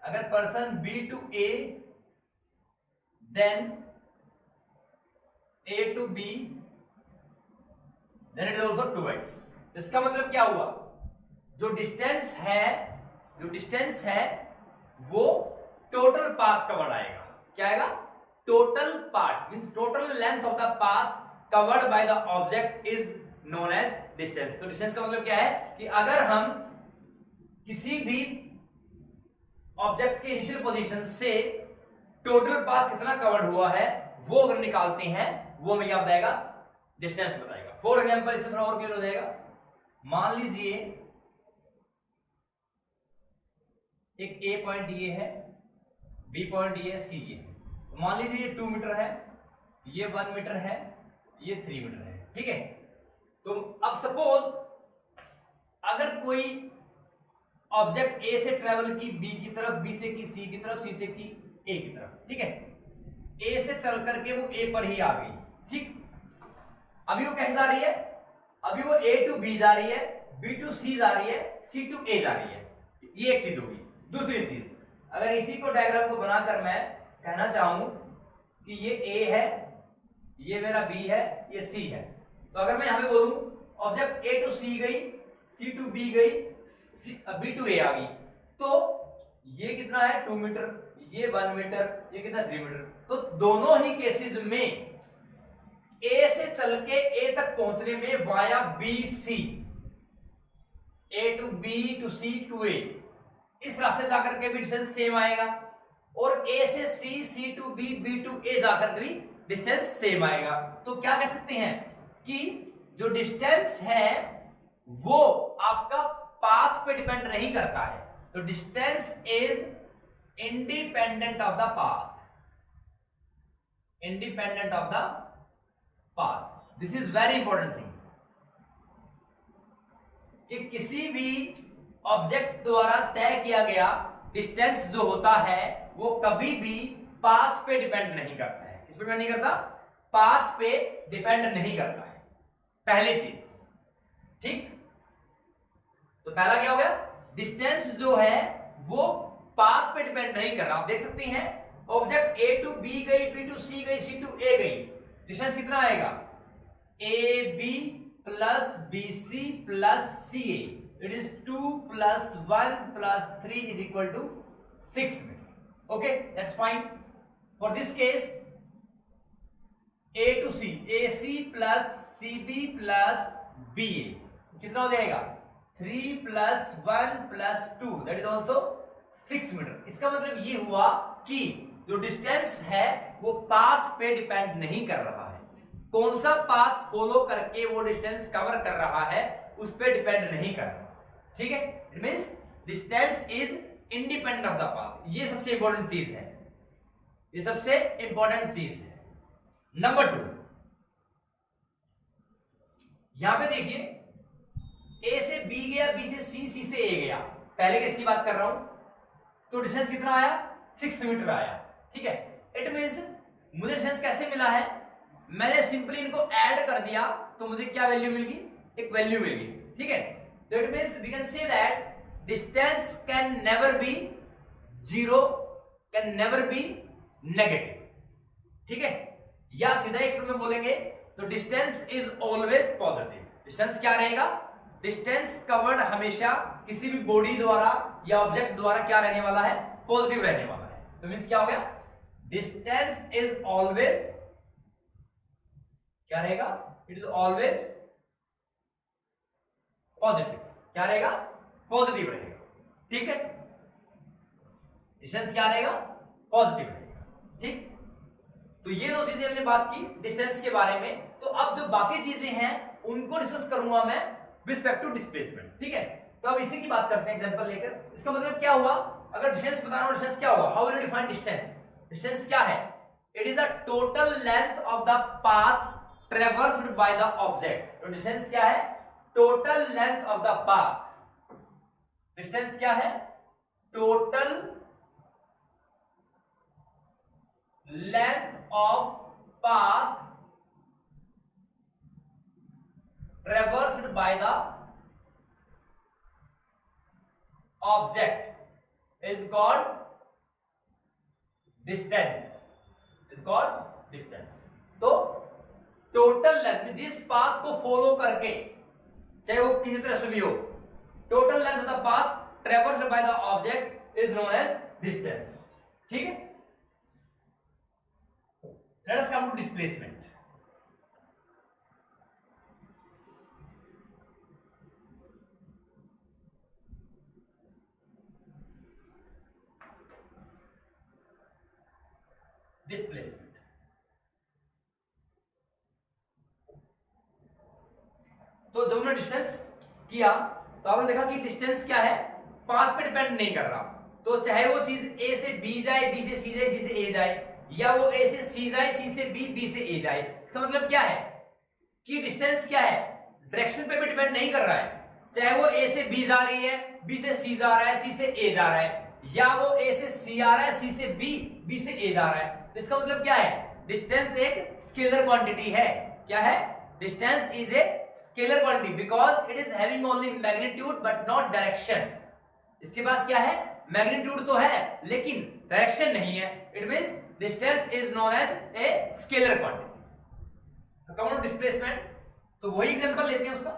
अगर person B to A, then A to B, then it is also 2x। इसका मतलब क्या हुआ? जो distance है, जो डिस्टेंस है वो टोटल पाथ कवर्ड आएगा। क्या आएगा? Total path, means total length of the path covered by the object is known as distance. तो डिस्टेंस का मतलब क्या है कि अगर हम किसी भी ऑब्जेक्ट के इनिशियल पोजीशन से टोटल पाथ कितना कवर्ड हुआ है वो अगर निकालते हैं, वो हमें क्या बताएगा? डिस्टेंस बताएगा। फॉर एग्जांपल, इसमें थोड़ा और क्लियर हो जाएगा। मान लीजिए एक A पॉइंट ये है, B पॉइंट ये है, C ये है। तो मान लीजिए ये 2 मीटर है, ये 1 मीटर है, ये 3 मीटर है, ठीक है। तो अब सपोज अगर कोई ऑब्जेक्ट A से ट्रेवल की B की तरफ, B से की C की तरफ, C से की A की तरफ, ठीक है। A से चल करके वो A पर ही आ गई, ठीक। अभी वो कैसे जा रही है? अभी वो A टू B जा रही है, B टू C जा रही है, C टू A जा रही है। ये एक चीज होगी। दूसरी चीज, अगर इसी को डायग्राम को बनाकर मैं कहना चाहूं कि ये A है, ये मेरा B है, ये C है, तो अगर मैं यहां पे बोलूं ऑब्जेक्ट A टू C गई, C टू B गई, B टू A आ गई, तो ये कितना है? 2 मीटर, ये 1 मीटर, ये कितना? 3 मीटर। तो दोनों ही केसेस में A से चल के A तक पहुंचने में via BC, A to B to C to A, इस रास्ते से जाकर के भी डिस्टेंस सेम आएगा, और A से C, C to B, B to A जाकर के भी डिस्टेंस सेम आएगा। तो क्या कह सकते हैं कि जो डिस्टेंस है वो आपका पाथ पे डिपेंड नहीं करता है। तो distance is independent of the path, independent of the path. This is very important thing कि किसी भी ऑब्जेक्ट द्वारा तय किया गया डिस्टेंस जो होता है वो कभी भी पाथ पे डिपेंड नहीं करता है। किस पे डिपेंड नहीं करता? पाथ पे डिपेंड नहीं करता है, पहली चीज, ठीक। तो पहला क्या हो गया? डिस्टेंस जो है वो पाथ पे डिपेंड नहीं कर रहा। आप देख सकते हैं ऑब्जेक्ट A टू B गई, B टू C गई, C टू A गई, डिस्टेंस कितना आएगा? AB plus BC plus CA, it is 2 plus 1 plus 3 is equal to 6 metre. Okay, that's fine. For this case A to C, AC plus CB plus BA कितना हो जाएगा? 3 plus 1 plus 2 that is also 6 metre. इसका मतलब ये हुआ कि जो distance है वो पाथ पे डिपेंड नहीं कर रहा है। कौन सा पाथ फॉलो करके वो डिस्टेंस कवर कर रहा है उस पे डिपेंड नहीं कर रहा, ठीक है। It means distance is independent of the path. ये सबसे इंपॉर्टेंट चीज है, ये सबसे इंपॉर्टेंट चीज है। नंबर 2, यहां पे देखिए A से B गया, B से C, C से A गया, पहले केस की बात कर रहा हूं, तो डिस्टेंस कितना आया? 6 मीटर आया, ठीक है। इट मींस मुझे डिस्टेंस कैसे मिला है? मैंने सिंपली इनको ऐड कर दिया तो मुझे क्या वैल्यू मिल गई, एक वैल्यू मिल गई, ठीक है। तो it means we can say that distance can never be zero, can never be negative, ठीक है। या सीधा एक में बोलेंगे तो distance is always positive. Distance क्या रहेगा, डिस्टेंस कवर्ड हमेशा किसी भी बॉडी द्वारा या ऑब्जेक्ट द्वारा क्या रहने वाला है, पॉजिटिव रहने वाला है। तो मींस क्या हो गया, डिस्टेंस इज ऑलवेज क्या रहेगा, इट इज ऑलवेज पॉजिटिव। क्या रहेगा, पॉजिटिव रहेगा, ठीक है। डिस्टेंस क्या रहेगा, पॉजिटिव रहेगा, ठीक। तो ये दो चीजें हमने बात की डिस्टेंस के बारे में। तो अब जो बाकी चीजें हैं उनको डिस्कस करूंगा मैं रिस्पेक्ट टू डिस्प्लेसमेंट, ठीक है। तो अब इसी की बात करते हैं एग्जांपल लेकर। इसका मतलब क्या हुआ, अगर डिस्टेंस बताना हो, डिस्टेंस क्या होगा, how will you define distance. Distance क्या है, it is the total length of the path traversed by the object. तो डिस्टेंस क्या है, total length of the path. Distance क्या है, total length of path traversed by the object is called distance, is called distance. तो total length, जिस path को follow करके, चाहे वो किसी तरह से भी हो, total length of the path traversed by the object is known as distance, ठीक है। Let us come to displacement. Displacement तो जब हमने डिस्टेंस किया तो आपने देखा कि डिस्टेंस क्या है, पाथ पे डिपेंड नहीं कर रहा। तो चाहे वो चीज ए से बी जाए, बी से सी जाए, सी से ए जाए, या वो ए से सी जाए, सी से बी, बी से ए जाए, इसका मतलब क्या है कि डिस्टेंस क्या है, डायरेक्शन पे भी डिपेंड नहीं कर रहा है। चाहे वो ए से बी जा रही है, बी से सी जा रहा है, सी से ए जा रहा है, या वो ए से सी आ रहा है, सी से बी, बी से ए जा रहा है। तो इसका मतलब क्या है, डिस्टेंस एक स्केलर क्वांटिटी है। क्या है, distance is a scalar quantity because it is having only magnitude but not direction. इसके पास क्या है, मैग्नीट्यूड तो है लेकिन डायरेक्शन नहीं है। It means distance is known as a scalar quantity. Come on displacement, तो वही एग्जांपल लेते हैं उसका।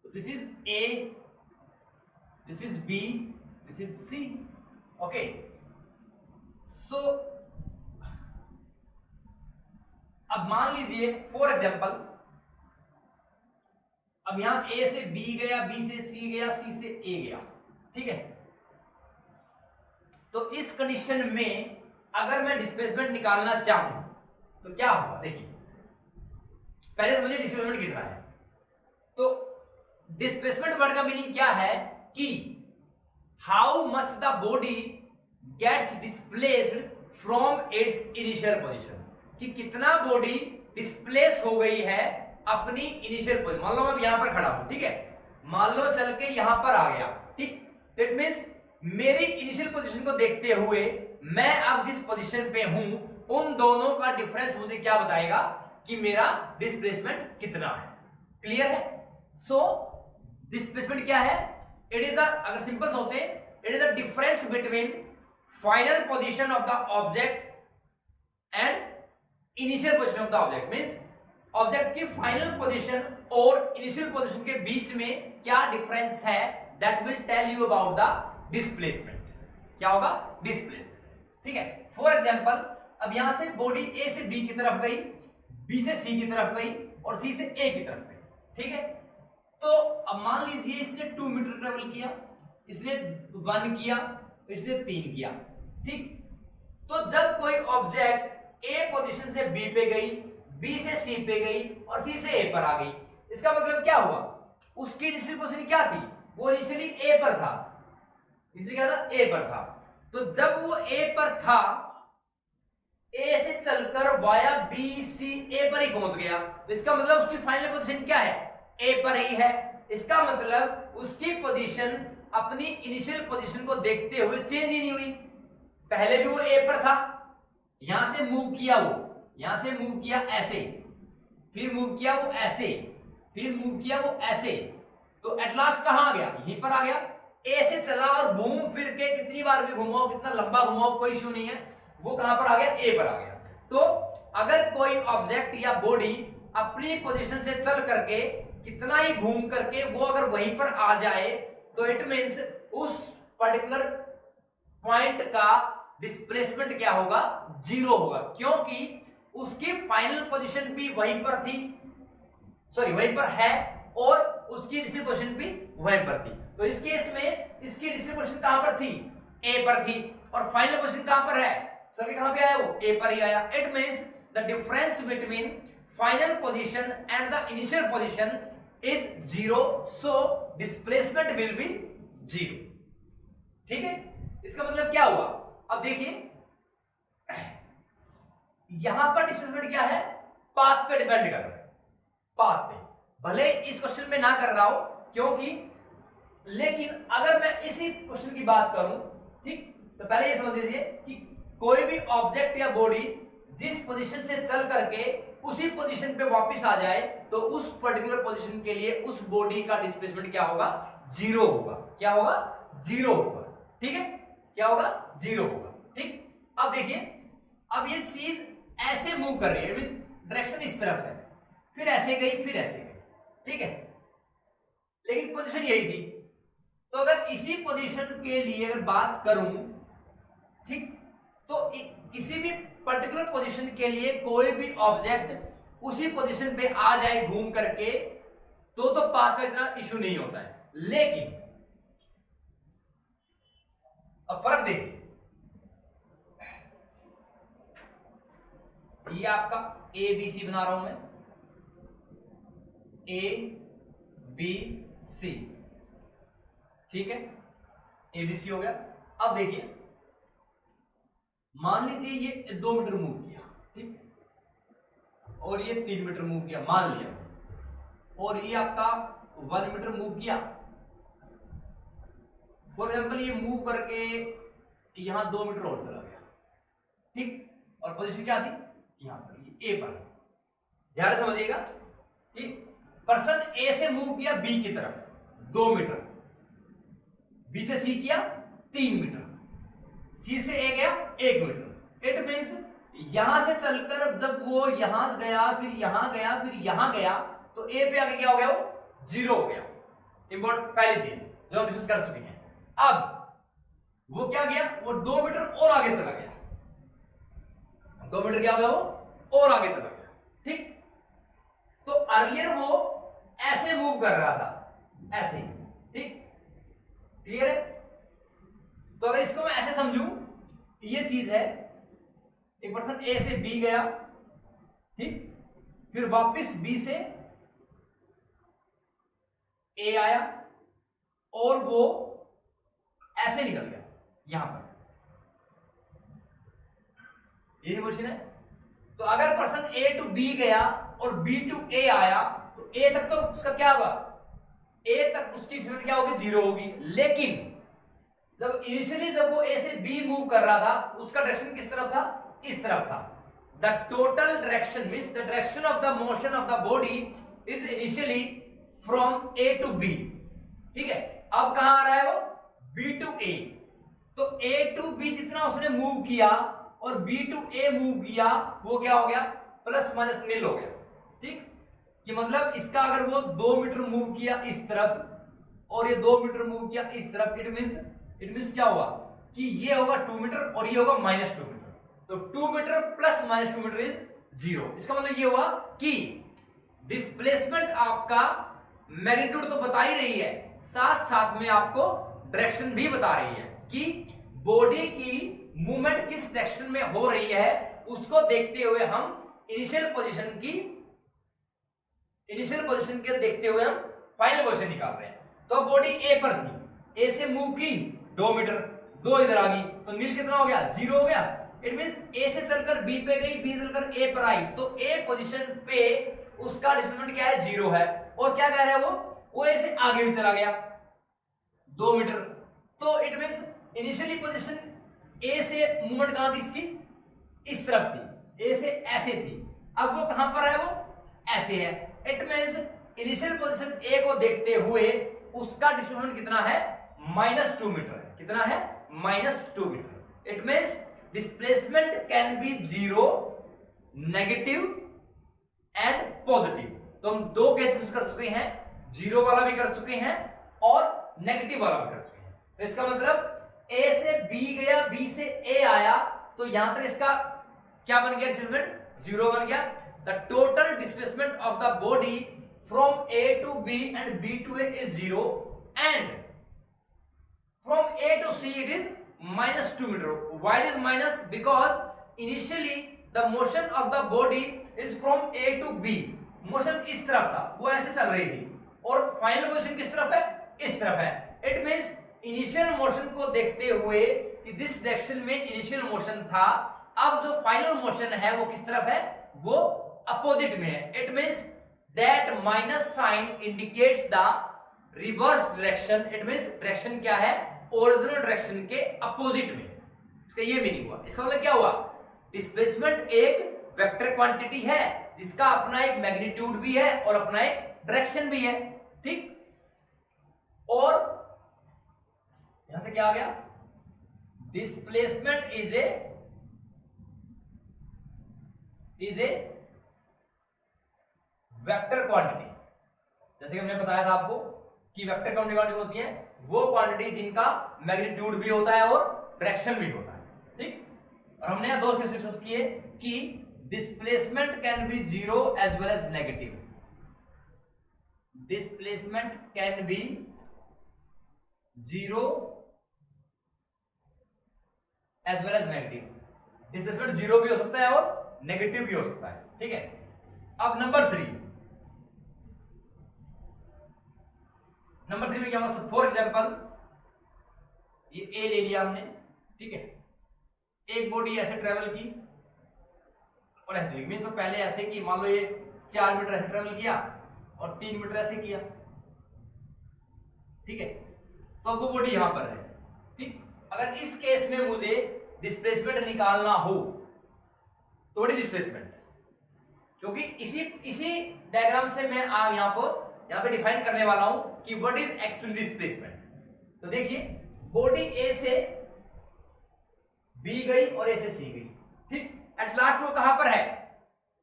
This is a, this is B, this is C, okay। So अब मान लीजिए फॉर एग्जांपल, अब यहां A से B गया, B से C गया, C से A गया, ठीक है। तो इस कंडीशन में अगर मैं डिस्प्लेसमेंट निकालना चाहूं तो क्या होगा, देखिए पहले समझिए डिस्प्लेसमेंट कितना है। तो डिस्प्लेसमेंट वर्ड का मीनिंग क्या है कि how much the body gets displaced from its initial position, कि कितना बॉडी डिस्प्लेस हो गई है अपनी इनिशियल पोजीशन। मान लो मैं यहां पर खड़ा हूं, ठीक है, मान लो चल के यहां पर आ गया, ठीक। दैट मींस मेरी इनिशियल पोजीशन को देखते हुए मैं अब जिस पोजीशन पे हूं, उन दोनों का डिफरेंस मुझे क्या बताएगा कि मेरा डिस्प्लेसमेंट कितना है। क्लियर है। सो डिस्प्लेसमेंट क्या है, इट इज अगर सिंपल सोचे, it is the difference between final position of the object and initial position of the object. Means object की फाइनल पोजीशन और इनिशियल पोजीशन के बीच में क्या डिफरेंस है, that will tell you about the displacement. क्या होगा, डिस्प्लेसमेंट, ठीक है। फॉर एग्जांपल, अब यहां से बॉडी ए से बी की तरफ गई, बी से सी की तरफ गई और सी से ए की तरफ गई, ठीक है। तो अब मान लीजिए इसने 2 मीटर ट्रेवल किया, इसने 1 किया, इसने 3 किया, ठीक। तो जब कोई ऑब्जेक्ट ए पोजीशन से बी पे गई, बी से सी पे गई और सी से ए पर आ गई, इसका मतलब क्या हुआ, उसकी इनिशियल पोजीशन क्या थी, वो इनिशियली ए पर था, इनिशियली क्या था, ए पर था। तो जब वो ए पर था, ए से चलकर वाया बी सी ए पर ही पहुंच गया, तो इसका मतलब उसकी फाइनल पोजीशन क्या है, ए पर ही है। इसका मतलब उसकी पोजीशन अपनी इनिशियल पोजीशन को देखते हुए चेंज ही नहीं हुई। पहले भी वो ए पर था, यहां से मूव किया, वो यहां से मूव किया ऐसे, फिर मूव किया वो ऐसे, फिर मूव किया वो ऐसे, तो एट लास्ट कहां आ गया, यहीं पर आ गया। ए से चला और घूम फिर के कितनी बार भी घुमाओ, कितना लंबा घुमाओ, कोई इश्यू नहीं है, वो कहां पर आ गया, ए पर आ गया। तो अगर कोई ऑब्जेक्ट या बॉडी अपनी पोजीशन से चल करके कितना ही घूम करके वो अगर वहीं पर आ जाए, तो इट मींस उस पर्टिकुलर पॉइंट का डिस्प्लेसमेंट क्या होगा, जीरो होगा, क्योंकि उसकी फाइनल पोजीशन भी वहीं पर थी, सॉरी वहीं पर है, और उसकी इनिशियल पोजीशन भी वहीं पर थी। तो इस केस में इसकी इनिशियल पोजीशन कहां पर थी, ए पर थी, और फाइनल पोजीशन कहां पर है, सभी कहां पे आया, वो ए पर ही आया। It means the difference between final position and the initial position is zero, so displacement will be zero. ठीक है, इसका मतलब क्या हुआ, अब देखिए यहां पर डिस्प्लेसमेंट क्या है, पाथ पे डिपेंड कर रहा है, पाथ पे, भले इस क्वेश्चन में ना कर रहा हो, क्योंकि लेकिन अगर मैं इसी क्वेश्चन की बात करूं, ठीक, तो पहले ये समझ लीजिए कि कोई भी ऑब्जेक्ट या बॉडी जिस पोजीशन से चल करके उसी पोजीशन पे वापस आ जाए, तो उस पर्टिकुलर पोजीशन के लिए उस बॉडी का डिस्प्लेसमेंट क्या होगा, जीरो होगा। क्या होगा, जीरो होगा। ठीक है, क्या होगा, जीरो होगा। ठीक, अब देखिए, अब ये चीज ऐसे मूव कर रही है, मींस डायरेक्शन इस तरफ है, फिर ऐसे गई, फिर ऐसे गई, ठीक है, लेकिन पोजीशन यही थी। तो अगर इसी पोजीशन के लिए अगर बात करूं, ठीक, तो किसी भी पर्टिकुलर पोजीशन के लिए कोई भी ऑब्जेक्ट उसी पोजीशन पे आ जाए घूम करके, तो पाथ का इतना इशू नहीं होता है। लेकिन अब फर्क देखिए, ये आपका ए बी सी बना रहा हूं मैं, ए बी सी, ठीक है, ए बी सी हो गया। अब देखिए, मान लीजिए ये 2 मीटर मूव किया, ठीक, और ये 3 मीटर मूव किया, मान लिया, और ये आपका 1 मीटर मूव किया। फॉर एग्जाम्पल ये मूव करके यहां 2 मीटर और चला गया, ठीक, और पोजीशन क्या थी, यहां पर, ए पर। ध्यान से समझिएगा कि पर्सन ए से मूव किया बी की तरफ 2 मीटर, बी से सी किया 3 मीटर, सी से ए गया 1 मीटर। इट मींस यहां से चलकर जब वो यहां गया, फिर यहां गया, फिर यहां गया, तो ए पे आके क्या हो गया, वो जीरो हो गया। इंपॉर्टेंट पहली चीज जो हम डिस्कस कर चुके हैं। अब वो क्या गया, वो 2 मीटर और आगे चला गया, 2 मीटर क्या हो गया, वो और आगे चला गया, ठीक। तो अर्लियर वो ऐसे मूव कर रहा था, ऐसे, ठीक, क्लियर है। तो अगर इसको मैं ऐसे समझूं, ये चीज है, एक पर्सन ए से बी गया, ठीक, फिर वापस बी से ए आया, और वो ऐसे निकल गया यहां पर, यही क्वेश्चन है। तो अगर पर्सन ए टू बी गया और बी टू ए आया, तो ए तक तो उसका क्या होगा, ए तक उसकी स्पीड क्या होगी, जीरो होगी। लेकिन जब इनिशियली जब वो ए से बी मूव कर रहा था, उसका डायरेक्शन किस तरफ था, इस तरफ था। The total direction means the direction of the motion of the body is initially from A to B, ठीक है। अब कहां आ रहा है वो, बी टू ए। तो ए टू बी जितना उसने मूव किया और बी टू ए मूव किया, वो क्या हो गया, प्लस माइनस नील हो गया, ठीक। कि मतलब इसका अगर वो 2 मीटर मूव किया इस तरफ और ये 2 मीटर मूव किया इस तरफ, इट मींस क्या हुआ कि ये होगा 2 मीटर और ये होगा -2 मीटर। तो 2 metre plus -2 metre is zero. इसका मतलब ये हुआ कि डिस्प्लेसमेंट आपका मैग्नीट्यूड तो बता ही रही है, साथ साथ में आपको डायरेक्शन भी बता रही है कि बॉडी की मूवमेंट किस डायरेक्शन में हो रही है। उसको देखते हुए हम इनिशियल पोजीशन के देखते हुए हम फाइनल पोजीशन निकाल रहे हैं। तो बॉडी ए पर थी, ए से मूव की 2 मीटर, 2 इधर आ गई, तो नील कितना हो गया, 0 हो गया। इट मींस ए से चलकर बी पे गई, बी से चलकर ए पर आई, तो ए पोजीशन पे उसका डिस्प्लेसमेंट क्या है, 0 है। और क्या कह रहा है वो ए से आगे भी चला गया 2 मीटर। तो it means initially position A से मूवमेंट कहां थी इसकी, इस तरफ थी, ए से ऐसे थी, अब वो कहां पर है, वो ऐसे है। It means initial position A को देखते हुए उसका डिस्प्लेसमेंट कितना है, -2 मीटर है। कितना है, -2 metre. It means displacement can be zero, negative and positive. तो हम दो केसेस कर चुके हैं, जीरो वाला भी कर चुके हैं और नेगेटिव वाला भी कर चुके हैं। तो इसका मतलब ए से बी गया, बी से ए आया, तो यहां तक इसका क्या बन गया, डिस्प्लेसमेंट जीरो बन गया। The total displacement of the body from A to B and B to A is zero and from A to C it is -2 metre. Why it is minus, because initially the motion of the body is from A to B. Motion इस तरफ था, वो ऐसे चल रही थी, और final position किस तरफ है, इस तरफ है। इट मींस इनिशियल मोशन को देखते हुए कि दिस डायरेक्शन में इनिशियल मोशन था, अब जो फाइनल मोशन है वो किस तरफ है, वो अपोजिट में है। It means that minus sign indicates the reverse direction. It means direction क्या है, ओरिजिनल डायरेक्शन के अपोजिट में। इसका ये मीनिंग हुआ। इसका मतलब क्या हुआ, डिस्प्लेसमेंट एक वेक्टर क्वांटिटी है जिसका अपना एक मैग्नीट्यूड भी है और अपना एक डायरेक्शन भी है, ठीक। और यहां से क्या आ गया, displacement is a vector quantity. जैसे कि हमने बताया था आपको कि वेक्टर क्वांटिटी होती है वो क्वांटिटी जिनका मैग्नीट्यूड भी होता है और डायरेक्शन भी होता है, ठीक। और हमने यहां दो केस डिस्कस किए कि displacement can be zero as well as negative. Displacement can be zero as well as negative. Displacement zero भी हो सकता है और नेगेटिव भी हो सकता है, ठीक है। अब नंबर 3 में क्या हुआ, फॉर एग्जाम्पल ये ए ले लिया हमने, ठीक है। एक बॉडी ऐसे ट्रेवल की और ऐसे मीन्स पहले ऐसे की, मान लो ये 4 मीटर ऐसे ट्रेवल किया और 3 मीटर ऐसे किया, ठीक है। तो अब वो बॉडी यहां पर है, ठीक। अगर इस केस में मुझे डिस्प्लेसमेंट निकालना हो तो व्हाट इज डिस्प्लेसमेंट, क्योंकि इसी डायग्राम से मैं यहां पे डिफाइन करने वाला हूं कि व्हाट इज एक्चुअली डिस्प्लेसमेंट। तो देखिए बॉडी ए से बी गई और ए से सी गई, ठीक। एट लास्ट वो कहां पर है,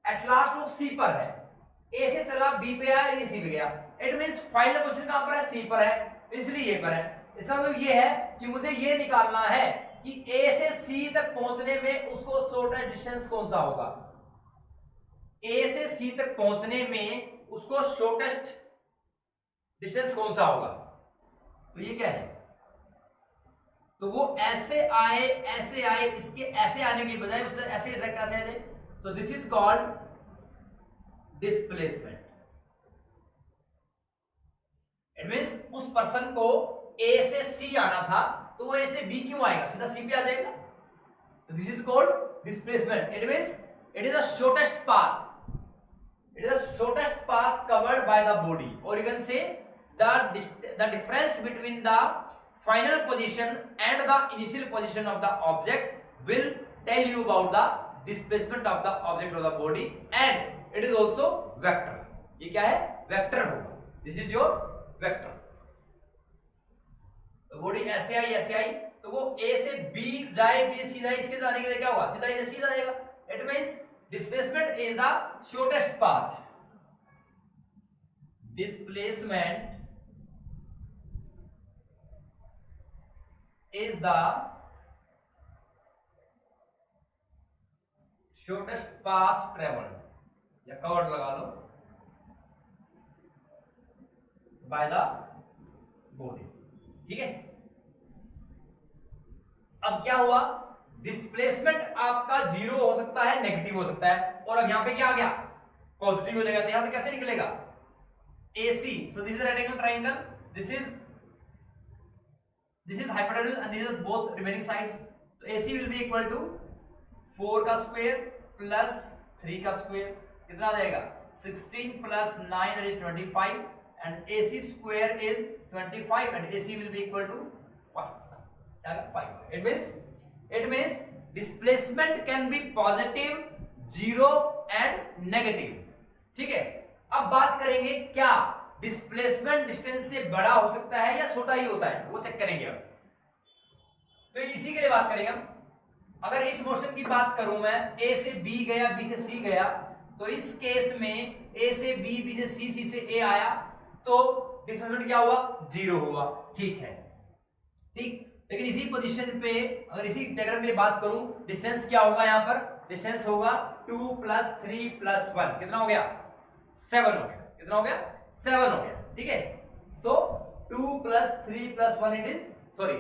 एट लास्ट वो सी पर है। ए से चला बी पे आया, ये सी पे गया। इट मींस फाइनल पोजीशन कहां पर है, सी पर है, इसलिए ये पर है। इसका मतलब ये है कि मुझे ये निकालना है कि ए से सी तक पहुंचने में उसको शॉर्टेस्ट डिस्टेंस कौन सा होगा। ए से सी तक पहुंचने में उसको शॉर्टेस्ट डिस्टेंस कौन सा होगा, तो ये क्या है, तो वो ऐसे आए, इसके ऐसे आने की बजाय उसने ऐसे डायरेक्ट ऐसे आ जाए। So this is called displacement. It means उस पर्सन को ए से सी आना था, तो वो ए से बी क्यों आएगा, सीधा सी पे आ जाएगा। तो this is called displacement. It means it is the shortest path, it is the shortest path covered by the body, or you can say the difference between the final position and the initial position of the object will tell you about the displacement of the object or the body, and it is also vector। ये क्या है, vector होगा। this is your vector। तो body ऐसे आई, तो वो A से B जाए, बी सी जाए, इसके जाने के लिए क्या होगा, सीधा ए से सी जाएगा। It means displacement is the shortest path। displacement is the shortest path traveled, या covered लगा लो, by the body, ठीक है। अब क्या हुआ, डिस्प्लेसमेंट आपका जीरो हो सकता है, नेगेटिव हो सकता है, और अब यहां पे क्या आ गया, पॉजिटिव हो जाएगा। तो यहां से कैसे निकलेगा, AC, so this is right angle triangle, this is hypotenuse and this is both remaining sides। तो AC will be equal to 4 का स्क्वायर प्लस 3 का स्क्वायर, कितना आ जाएगा, 16 plus 9 is 25 and AC square is 25 and AC will be equal to 5। क्या 5। It means it means displacement can B positive, zero and negative. ठीक है, अब बात करेंगे क्या डिस्प्लेसमेंट डिस्टेंस से बड़ा हो सकता है या छोटा ही होता है, वो चेक करेंगे। अब तो इसी के लिए बात करेंगे हम। अगर इस मोशन की बात करूं मैं, ए से बी गया, बी से सी गया, तो इस केस में ए से बी, बी से सी, सी से ए आया, तो डिस्प्लेसमेंट क्या हुआ, जीरो हुआ। ठीक है, ठीक। लेकिन इसी पोजीशन पे अगर इसी डायग्राम में बात करूं, डिस्टेंस क्या होगा, यहां पर डिस्टेंस होगा 2 + 3 + 1, कितना हो गया, 7 हो गया। कितना हो गया, 7 हो गया। ठीक है, so 2 + 3 + 1 it is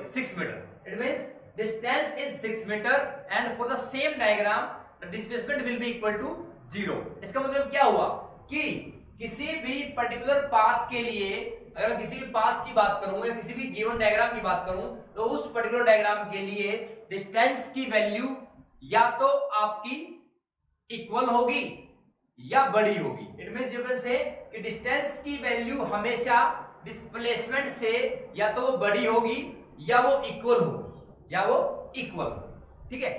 6 metre. It means distance is 6 meter and for the same diagram the displacement will be equal to 0। इसका मतलब क्या हुआ कि किसी भी पर्टिकुलर पाथ के लिए, अगर किसी भी पाथ की बात करूं या किसी भी गिवन डायग्राम की बात करूं, तो उस पर्टिकुलर डायग्राम के लिए डिस्टेंस की वैल्यू या तो आपकी इक्वल होगी या बड़ी होगी। It means you can say कि डिस्टेंस की वैल्यू हमेशा डिस्प्लेसमेंट से या तो वो बड़ी होगी या वो इक्वल होगी, या वो इक्वल। ठीक है,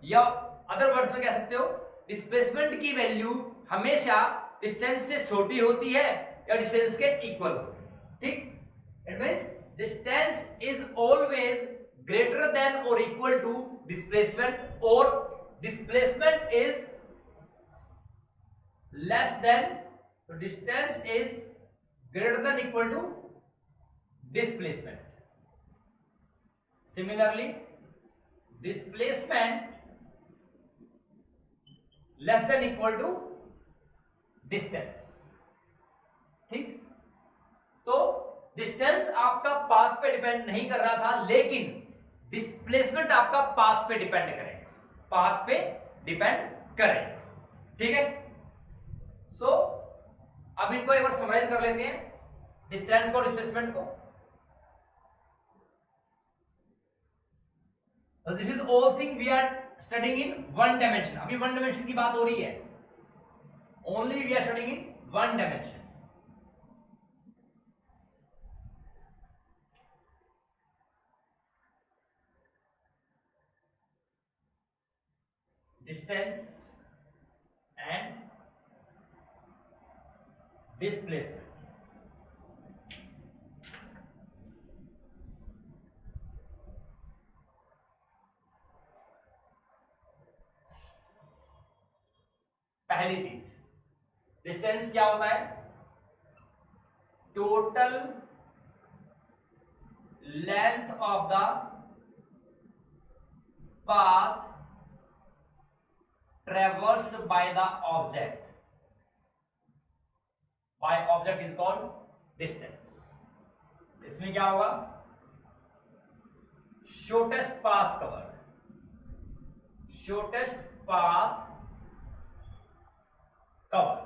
या अदर वर्ड्स में कह सकते हो डिस्प्लेसमेंट की वैल्यू हमेशा डिस्टेंस से छोटी होती है या डिस्टेंस के इक्वल होती है। ठीक, it means distance is always greater than और इक्वल टू डिस्प्लेसमेंट, और डिस्प्लेसमेंट इज लेस देन, तो distance is greater than equal to displacement. Similarly, displacement less than equal to distance। ठीक, तो डिस्टेंस आपका पाथ पे डिपेंड नहीं कर रहा था, लेकिन डिस्प्लेसमेंट आपका पाथ पे डिपेंड करेगा, पाथ पे डिपेंड करेगा। ठीक है, सो अब इनको एक बार समराइज कर लेते हैं, डिस्टेंस को, डिस्प्लेसमेंट को। So this is all thing we are studying in one dimension। अभी one dimension की बात हो रही है, only we are studying in one dimension। Distance and displacement। पहली चीज, डिस्टेंस क्या होता है, total length of the path traversed by the object, by object is called distance. इसमें क्या होगा, shortest path covered, shortest path cover,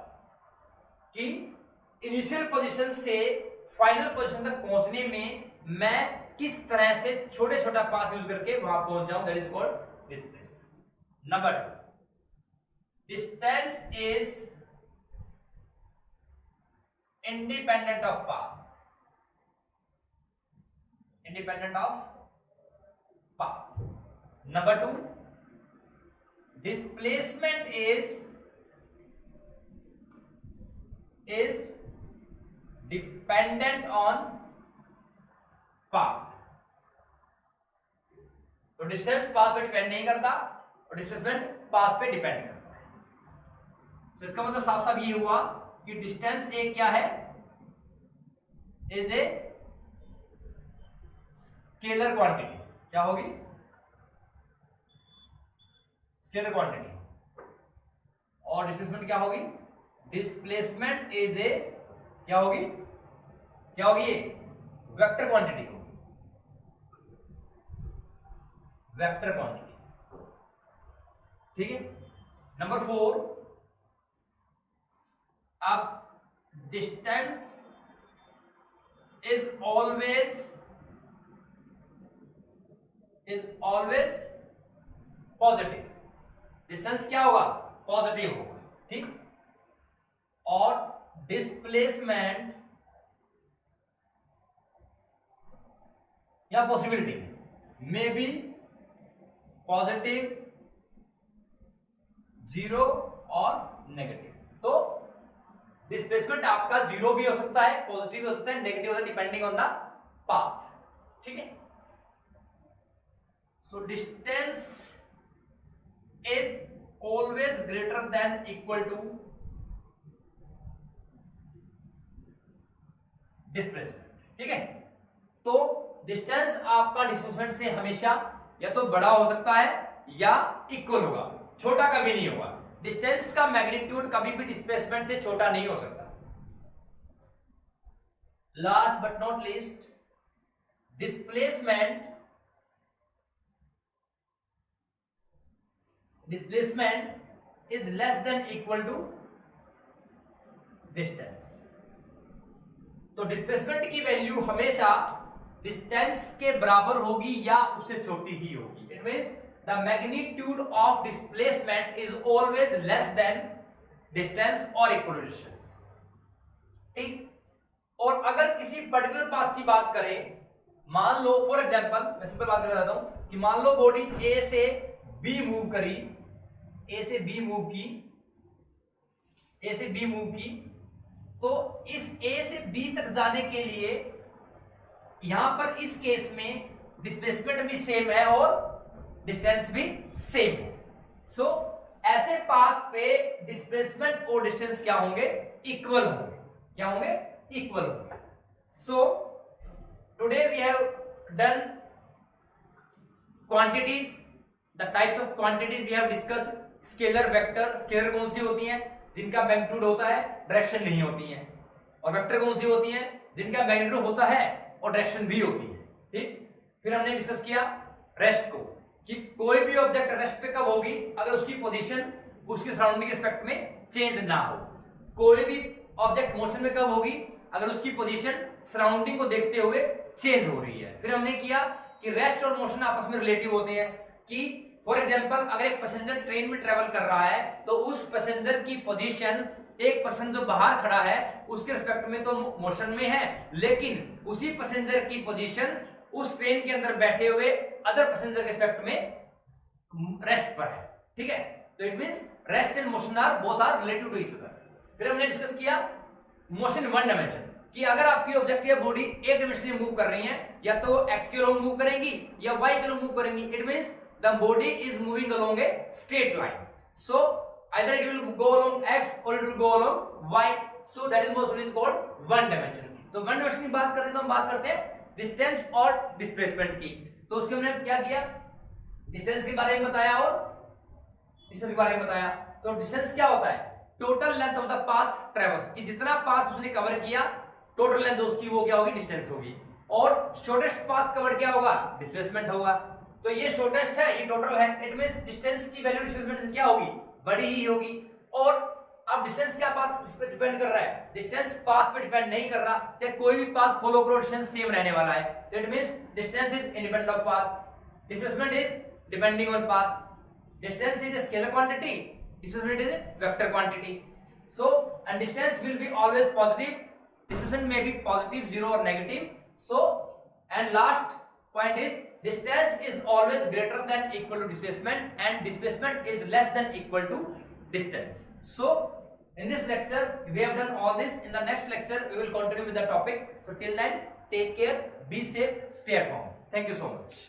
कि initial position से फाइनल पोजीशन तक पहुंचने में मैं किस तरह से छोटे छोटा पाथ यूज करके वहां पहुंच जाऊं, that is called distance. Number 2, distance is independent of path, independent of path. Number 2, displacement is dependent on path. तो डिस्टेंस पाथ पे डिपेंड नहीं करता और डिस्प्लेसमेंट पाथ पे डिपेंड करता है। तो इसका मतलब साफ साफ ये हुआ कि डिस्टेंस एक क्या है, इज ए स्केलर क्वांटिटी। क्या होगी, स्केलर क्वांटिटी। और डिस्प्लेसमेंट क्या होगी, डिस्प्लेसमेंट इज ए क्या होगी, क्या होगी, ये वेक्टर क्वांटिटी होगी, वेक्टर क्वांटिटी। ठीक है, नंबर 4, अब distance is always positive. Distance क्या होगा, पॉजिटिव होगा। ठीक, और डिस्प्लेसमेंट या पॉसिबिलिटी में भी पॉजिटिव, जीरो और नेगेटिव। तो डिस्प्लेसमेंट आपका जीरो भी हो सकता है, पॉजिटिव भी हो सकता है, नेगेटिव हो सकता है, डिपेंडिंग ऑन द पाथ। ठीक है, so distance is always greater than equal to displacement. ठीक है, तो डिस्टेंस आपका डिस्प्लेसमेंट से हमेशा या तो बड़ा हो सकता है या इक्वल होगा, छोटा कभी नहीं होगा। डिस्टेंस का मैग्नीट्यूड कभी भी डिस्प्लेसमेंट से छोटा नहीं हो सकता। Last but not least, displacement is less than equal to distance. तो डिस्प्लेसमेंट की वैल्यू हमेशा डिस्टेंस के बराबर होगी या उससे छोटी ही होगी। It means the magnitude of displacement is always less than distance और इक्वल टू डिस्टेंस। ठीक, और अगर किसी पर्टिकुलर पाथ की बात करें, मान लो फॉर एग्जांपल मैं सिंपल बात करना चाहता हूं कि मान लो बॉडी ए से बी मूव करी, ए से बी मूव की, तो इस ए से बी तक जाने के लिए यहां पर इस केस में डिस्प्लेसमेंट भी सेम है और डिस्टेंस भी सेम है। सो ऐसे पाथ पे डिस्प्लेसमेंट और डिस्टेंस क्या होंगे? इक्वल होंगे। क्या होंगे? इक्वल होंगे। So today we have done quantities, the types of quantities we have discussed. Scalar, vector. Scalar कौन सी होती हैं? जिनका मैग्नीट्यूड होता है, डायरेक्शन नहीं होती है। और वेक्टर कौन सी होती है? जिनका मैग्नीट्यूड होता है और डायरेक्शन भी होती है। ठीक, फिर हमने डिस्कस किया रेस्ट को, कि कोई भी ऑब्जेक्ट रेस्ट पे कब होगी? अगर उसकी पोजीशन उसकी सराउंडिंग रिस्पेक्ट में चेंज ना हो। कोई भी ऑब्जेक्ट मोशन में कब होगी? अगर उसकी पोजीशन सराउंडिंग को देखते हुए चेंज हो रही है। फिर हमने किया कि रेस्ट और मोशन आपस में रिलेटिव होते हैं, कि फॉर एग्जांपल अगर एक पैसेंजर ट्रेन में ट्रेवल कर रहा है तो उस पैसेंजर की पोजीशन, एक पर्सन जो बाहर खड़ा है उसके रिस्पेक्ट में तो मोशन में है, लेकिन उसी पैसेंजर की पोजीशन उस ट्रेन के अंदर बैठे हुए अदर पैसेंजर के रिस्पेक्ट में रेस्ट पर है। ठीक है, तो it means rest and motion are both are relative to each other. फिर हमने डिस्कस किया मोशन वन डायमेंशन, कि अगर आपकी ऑब्जेक्ट या बॉडी एक डायमेंशनली मूव कर रही है, या तो एक्स के अलोंग मूव करेंगी या वाई के अलोंग मूव करेंगी। It means the body is moving along a straight line. So either it will go along x or it will go along y. So that is motion is called one dimension. तो one dimension की बात करते हैं तो हम बात करते हैं डिस्टेंस और डिस्प्लेसमेंट की। तो उसके हमने क्या किया? डिस्टेंस के बारे में बताया और डिस्टेंस के बारे में बताया। तो डिस्टेंस क्या होता है? Total length of the path ट्रेवर्स, कि जितना पाथ उसने कवर किया टोटल लेंथ उसकी वो क्या होगी? डिस्टेंस होगी। और शॉर्टेस्ट पाथ कवर क्या होगा? डिस्प्लेसमेंट होगा। तो ये शॉर्टेस्ट है, ये टोटल है। इट मींस डिस्टेंस की वैल्यू डिस्प्लेसमेंट से क्या होगी? बड़ी ही होगी। और अब डिस्टेंस क्या पाथ इस पे डिपेंड कर रहा है? डिस्टेंस पाथ पे डिपेंड नहीं कर रहा, चाहे कोई भी पाथ फॉलो करो डिस्टेंस सेम रहने वाला है। That means distance is independent of path, displacement is depending on path. Distance is a scalar quantity, displacement is a vector quantity. So and distance will be always positive, displacement may be positive, zero or negative. So and last point is distance is always greater than equal to displacement and displacement is less than equal to distance. So in this lecture we have done all this. In the next lecture we will continue with the topic. So till then take care, be safe, stay at home. Thank you so much.